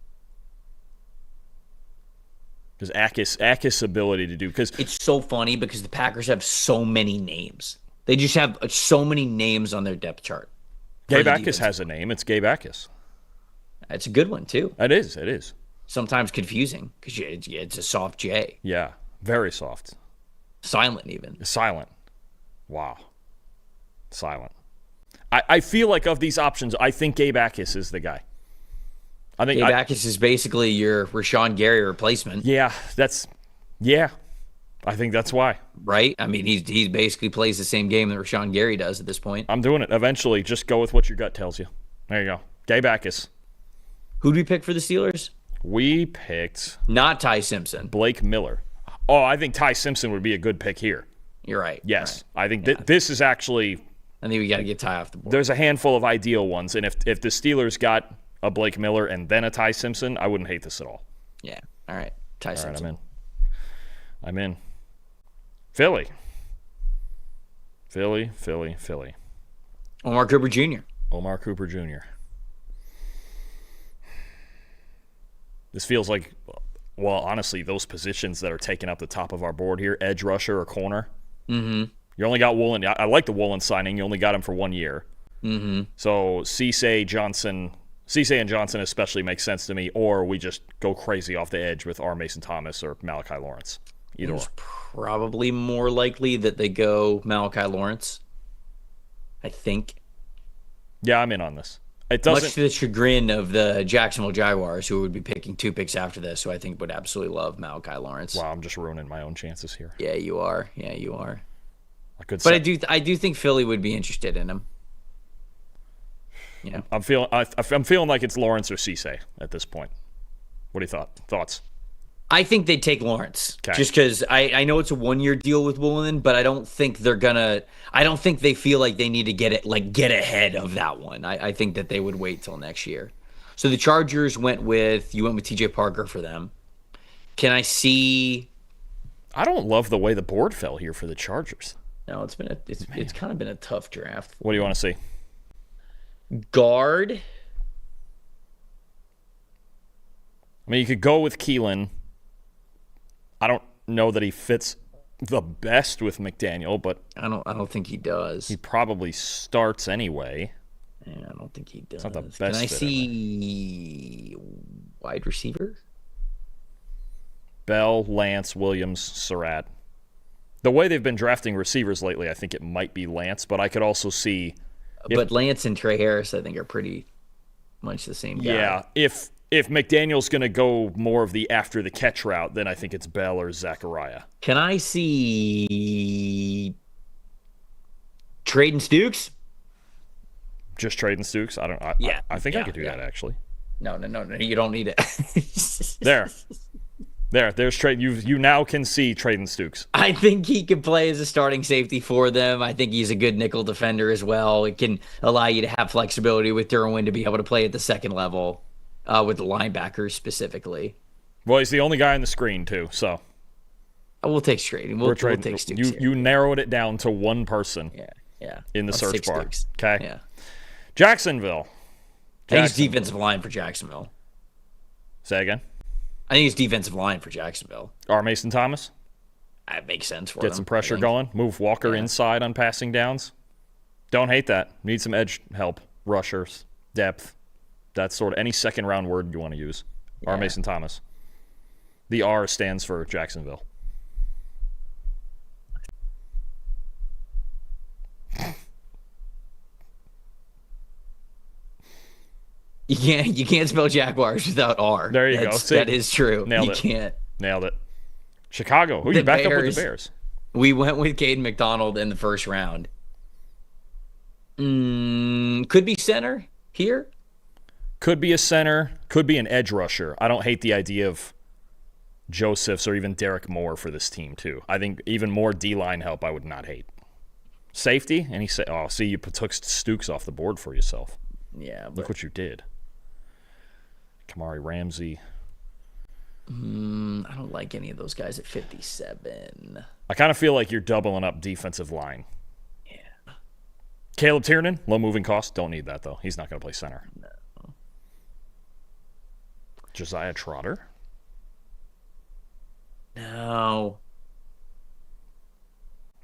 Because Akis' ability to do... It's so funny because the Packers have so many names. They just have so many names on their depth chart. Gabe Akis has a name. It's Gabe Akis. It's a good one, too. It is. Sometimes confusing because it's a soft J. Yeah, very soft. Silent, even. Silent. Wow. Silent. I feel like of these options, I think Gabe Akis is the guy. Gabe Akis is basically your Rashawn Gary replacement. Yeah, I think that's why. Right? I mean, he basically plays the same game that Rashawn Gary does at this point. I'm doing it. Eventually, just go with what your gut tells you. There you go. Gabe Akis. Who did we pick for the Steelers? We picked... Not Ty Simpson. Blake Miller. Oh, I think Ty Simpson would be a good pick here. You're right. Yes. Right. I think this is actually... I think we got to get Ty off the board. There's a handful of ideal ones, and if the Steelers got a Blake Miller and then a Ty Simpson, I wouldn't hate this at all. Yeah. All right. Ty Simpson. Right, I'm in. Philly. Omar Cooper Jr. This feels like, well, honestly, those positions that are taking up the top of our board here, edge rusher or corner, You only got Woolen. I like the Woolen signing. You only got him for 1 year. Mm-hmm. So Cisse and Johnson especially makes sense to me, or we just go crazy off the edge with R. Mason Thomas or Malachi Lawrence. Either It's or. probably more likely that they go Malachi Lawrence. I think. Yeah, I'm in on this. It Much doesn't. to the chagrin of the Jacksonville Jaguars, who would be picking 2 picks after this, who I think would absolutely love Malachi Lawrence. Wow, I'm just ruining my own chances here. Yeah, you are. Yeah, you are. But I do think Philly would be interested in him. Yeah. I'm feeling like it's Lawrence or Cisse at this point. What do you thoughts? I think they'd take Lawrence. Okay. Just because I know it's a 1-year deal with Woolen, but I don't think they feel like they need to get ahead of that one. I think that they would wait till next year. So the Chargers you went with TJ Parker for them. Can I see? I don't love the way the board fell here for the Chargers. No, it's kind of been a tough draft. What do you want to see? Guard. I mean, you could go with Keelan. I don't know that he fits the best with McDaniel, but I don't think he does. he probably starts anyway. Yeah, I don't think he does. It's not the best Can I fit see wide receiver? Bell, Lance, Williams, Surratt. The way they've been drafting receivers lately, I think it might be Lance, but I could also see. But Lance and Trey Harris, I think, are pretty much the same guy. Yeah, if McDaniel's going to go more of the after the catch route, then I think it's Bell or Zachariah. Can I see Traden Stukes? Just trading Stukes? I don't. I think I could do that actually. No, you don't need it. There's trade. You now can see Traden Stukes. I think he can play as a starting safety for them. I think he's a good nickel defender as well. It can allow you to have flexibility with Derwin to be able to play at the second level with the linebackers specifically. Well, he's the only guy on the screen too, so we'll take Traden. We'll take Stukes. You narrowed it down to one person. Yeah. In the search bar. Stukes. Okay. Yeah. Jacksonville. I think it's defensive line for Jacksonville. Say again. I think it's defensive line for Jacksonville. R. Mason Thomas. That makes sense for them. Get some pressure going. Move Walker inside on passing downs. Don't hate that. Need some edge help. Rushers. Depth. That's sort of any second round word you want to use. Yeah. R. Mason Thomas. The R stands for Jacksonville. You can't spell Jaguars without R. There you go. See? That is true. Nailed you it. Can't. Nailed it. Chicago. Who you backed up with the Bears? We went with Caden McDonald in the first round. Could be center here. Could be a center. Could be an edge rusher. I don't hate the idea of Josephs or even Derek Moore for this team too. I think even more D-line help I would not hate. Safety? And he said, "Oh, see, you took Stukes off the board for yourself." Yeah. Look what you did. Kamari Ramsey. I don't like any of those guys at 57. I kind of feel like you're doubling up defensive line. Yeah. Caleb Tiernan, low moving cost. Don't need that, though. He's not going to play center. No. Josiah Trotter. No.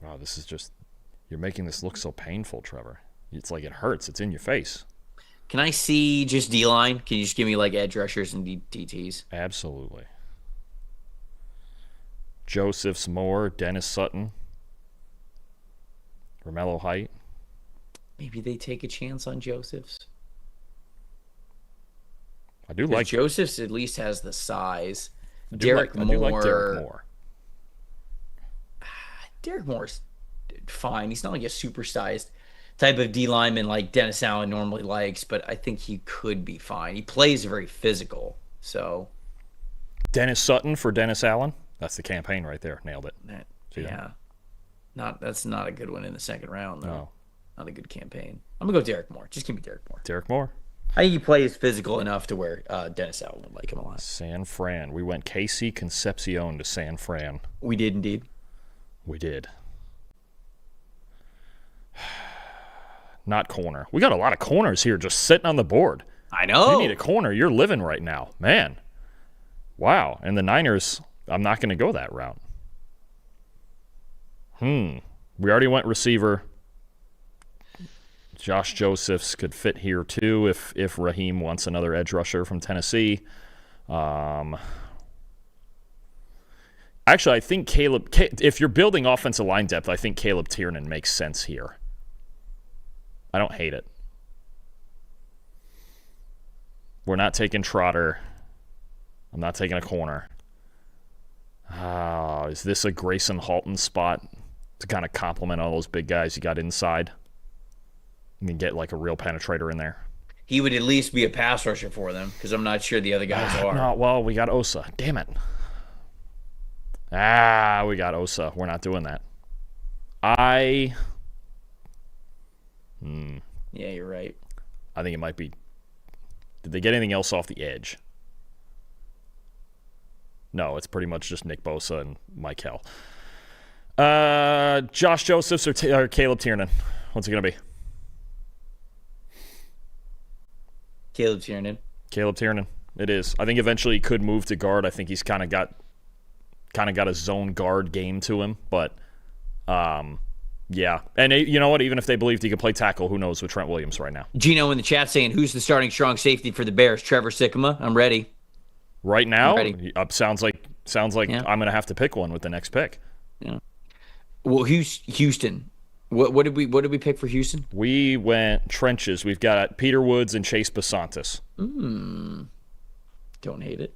Wow, this is just... You're making this look so painful, Trevor. It's like it hurts. It's in your face. Can I see just D-line? Can you just give me like edge rushers and DTs? Absolutely. Josephs Moore, Dennis Sutton, Romello Height. Maybe they take a chance on Josephs. I do like Josephs. At least has the size. I do like Derek Moore. Derek Moore's fine. He's not like a supersized type of D lineman like Dennis Allen normally likes, but I think he could be fine. He plays very physical, so. Dennis Sutton for Dennis Allen. That's the campaign right there. Nailed it. That's not a good one in the second round, though. No. Not a good campaign. I'm going to go Derek Moore. Just give me Derek Moore. Derek Moore. I think he plays physical enough to where Dennis Allen would like him a lot. San Fran. We went Casey Concepcion to San Fran. We did indeed. We did. Not corner. We got a lot of corners here just sitting on the board. I know. You need a corner. You're living right now. Man. Wow. And the Niners, I'm not going to go that route. We already went receiver. Josh Josephs could fit here too if Raheem wants another edge rusher from Tennessee. Actually, I think if you're building offensive line depth, I think Caleb Tiernan makes sense here. I don't hate it. We're not taking Trotter. I'm not taking a corner. Is this a Grayson Halton spot to kind of complement all those big guys you got inside? You can get like a real penetrator in there. He would at least be a pass rusher for them because I'm not sure the other guys are. No, well, we got Osa. Damn it. We got Osa. We're not doing that. Yeah, you're right. I think it might be. Did they get anything else off the edge? No, it's pretty much just Nick Bosa and Mike Hill. Josh Josephs or Caleb Tiernan? What's it going to be? Caleb Tiernan. Caleb Tiernan. It is. I think eventually he could move to guard. I think he's kind of got a zone guard game to him. But, yeah. And you know what? Even if they believed he could play tackle, who knows with Trent Williams right now. Gino in the chat saying, who's the starting strong safety for the Bears? Trevor Sikkema. I'm ready. Right now? Ready. Sounds like yeah. I'm going to have to pick one with the next pick. Yeah. Well, Houston. What did we pick for Houston? We went trenches. We've got Peter Woods and Chase Basantis. Don't hate it.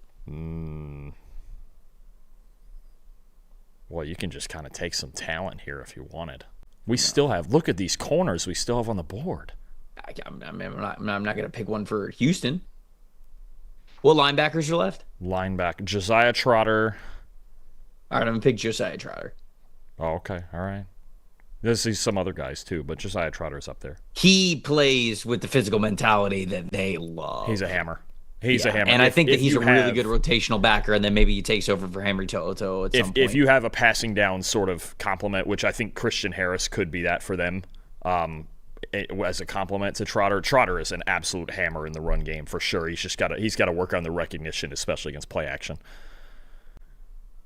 Well, you can just kind of take some talent here if you wanted. We still have. Look at these corners we still have on the board. I'm not going to pick one for Houston. What linebackers are left? Linebacker Josiah Trotter. All right, I'm going to pick Josiah Trotter. Oh, okay. All right. There's some other guys too, but Josiah Trotter's up there. He plays with the physical mentality that they love. He's a hammer. He's a hammer. And I think that he's a really good rotational backer, and then maybe he takes over for Henry To'o at some point. If you have a passing down sort of complement, which I think Christian Harris could be that for them, as a complement to Trotter. Trotter is an absolute hammer in the run game for sure. He's got to work on the recognition, especially against play action.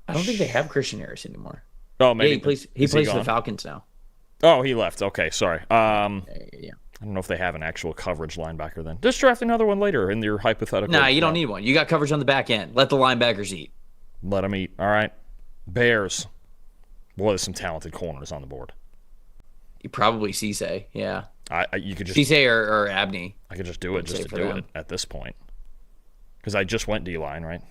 I don't think they have Christian Harris anymore. Oh, maybe he plays for the Falcons now. Oh, he left. Okay, sorry. Yeah. I don't know if they have an actual coverage linebacker then. Just draft another one later in your hypothetical. Nah, you don't need one. You got coverage on the back end. Let the linebackers eat. Let them eat. All right. Bears. Boy, there's some talented corners on the board. You probably Cisse, yeah. You could just Cisse or Abney. I could just do it just to do it at this point. Because I just went D-line, right?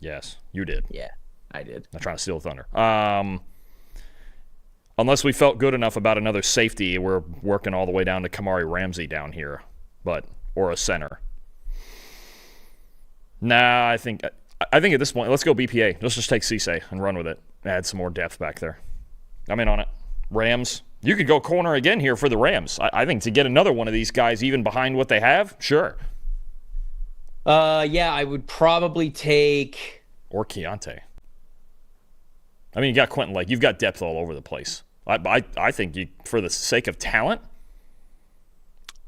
Yes, you did. Yeah, I did. I'm trying to steal the thunder. Unless we felt good enough about another safety, we're working all the way down to Kamari Ramsey down here, or a center. Nah, I think at this point, let's go BPA. Let's just take Cisse and run with it. Add some more depth back there. I'm in on it. Rams. You could go corner again here for the Rams. I think to get another one of these guys even behind what they have, sure. Yeah, I would probably take... Or Keontae. I mean, you got Quentin Lake. You've got depth all over the place. I think for the sake of talent,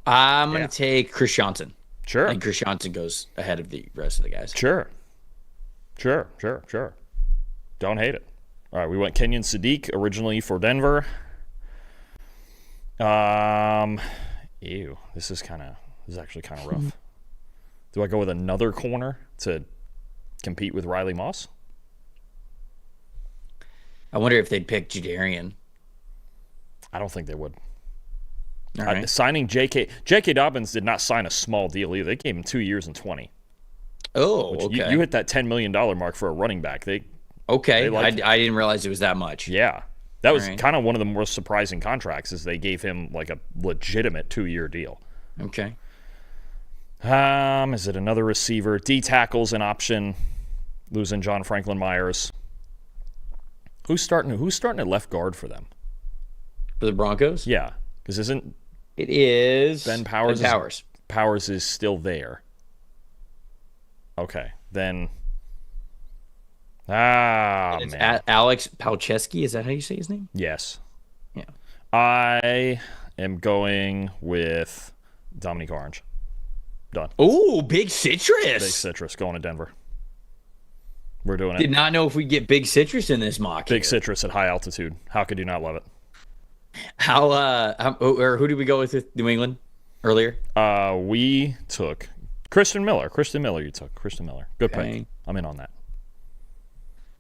I'm going to take Chris Johnson. Sure. I think Chris Johnson goes ahead of the rest of the guys. Sure. Don't hate it. All right, we went Kenyon Sadiq originally for Denver. This is actually kind of rough. Do I go with another corner to compete with Riley Moss? I wonder if they'd pick Jadarian. I don't think they would. All right. Signing J.K. Dobbins did not sign a small deal either. They gave him 2 years and 20. Oh, okay. You hit that $10 million mark for a running back. I didn't realize it was that much. Yeah. That was kind of one of the most surprising contracts is they gave him like a legitimate 2-year deal. Okay. Is it another receiver? D tackle's an option. Losing John Franklin Myers. Who's starting at left guard for them? For the Broncos? Yeah. Because it is Ben Powers. Ben Powers. Powers is still there. Okay. Then it's man. Alex Palczewski, is that how you say his name? Yes. Yeah. I am going with Dominique Orange. Done. Oh, Big Citrus. Big Citrus going to Denver. We're doing it. Did not know if we get Big Citrus in this mock. Big Citrus at high altitude. How could you not love it? Or who did we go with New England earlier? We took Christian Miller. You took Christian Miller. Good Okay. pick. I'm in on that.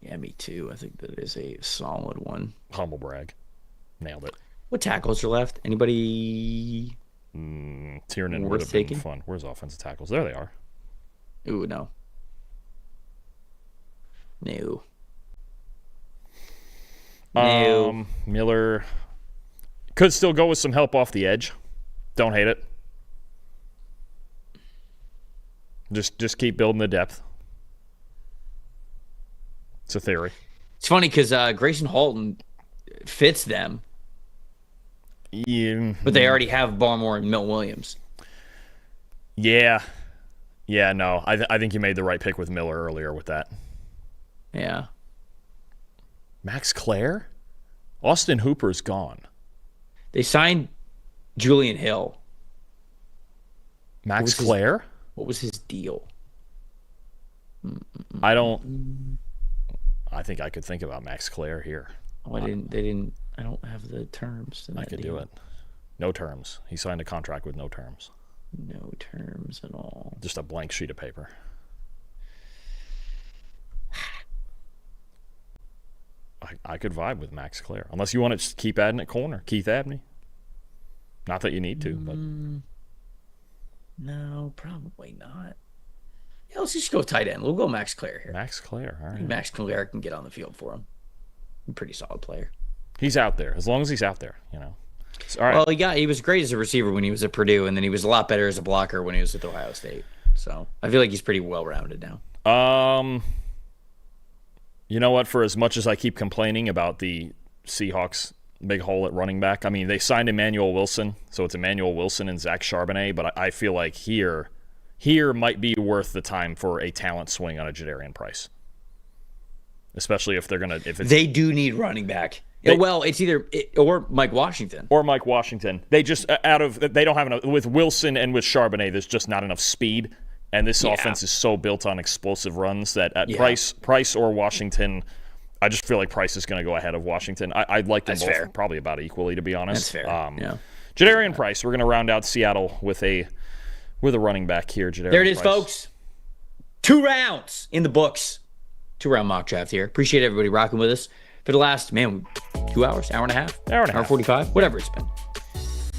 Yeah, me too. I think that is a solid one. Humble brag. Nailed it. What tackles are left? Anybody? Tiernan would Worth have been taking? fun. Where's offensive tackles? There they are. Ooh, no. No. Miller could still go with some help off the edge. Don't hate it. Just keep building the depth. It's a theory. It's funny because Grayson Halton fits them, Yeah. but they already have Barmore and Milt Williams. Yeah. No, I think you made the right pick with Miller earlier with that. Yeah. Max Clare? Austin Hooper's gone. They signed Julian Hill. Max Clare? What was his deal? I think I could think about Max Clare here. Oh, I don't have the terms. I could do it. No terms. He signed a contract with no terms. No terms at all. Just a blank sheet of paper. I could vibe with Max Clare. Unless you want to keep adding at corner. Keith Abney. Not that you need to, but... No, probably not. Yeah, let's just go tight end. We'll go Max Clare here. Max Clare, all right. Max Clare can get on the field for him. A pretty solid player. He's out there. As long as he's out there, So, all right. Well, he was great as a receiver when he was at Purdue, and then he was a lot better as a blocker when he was at Ohio State. So I feel like he's pretty well-rounded now. You know what? For as much as I keep complaining about the Seahawks' big hole at running back, I mean, they signed Emmanuel Wilson, so it's Emmanuel Wilson and Zach Charbonnet, but I feel like here might be worth the time for a talent swing on a Jadarian Price. Especially if they're going to... They do need running back. It's either or Mike Washington. They just, they don't have enough... With Wilson and with Charbonnet, there's just not enough speed. And this offense is so built on explosive runs that at Price or Washington, I just feel like Price is going to go ahead of Washington. I'd like them both probably about equally, to be honest. That's fair. Jadarian Price. We're going to round out Seattle with a running back here. Jadarian There it is, Price. folks. 2 rounds in the books. 2-round mock draft here. Appreciate everybody rocking with us for the last 2 hours, hour and a half, hour 45, whatever it's been.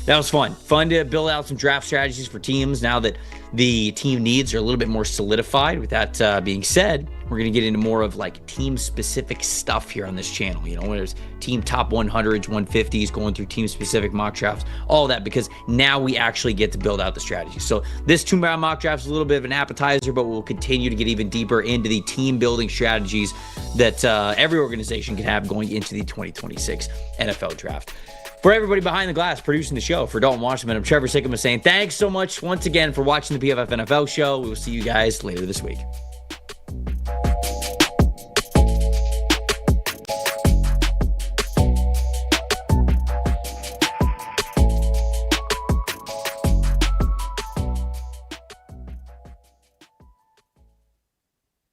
That was fun. Fun to build out some draft strategies for teams now that the team needs are a little bit more solidified. With that being said, we're going to get into more of like team-specific stuff here on this channel. There's team top 100s, 150s, going through team-specific mock drafts, all that, because now we actually get to build out the strategy. So this 2-round mock draft is a little bit of an appetizer, but we'll continue to get even deeper into the team-building strategies that every organization can have going into the 2026 NFL draft. For everybody behind the glass producing the show, for Dalton Wasserman, I'm Trevor Sikkema saying thanks so much once again for watching the PFF NFL show. We will see you guys later this week.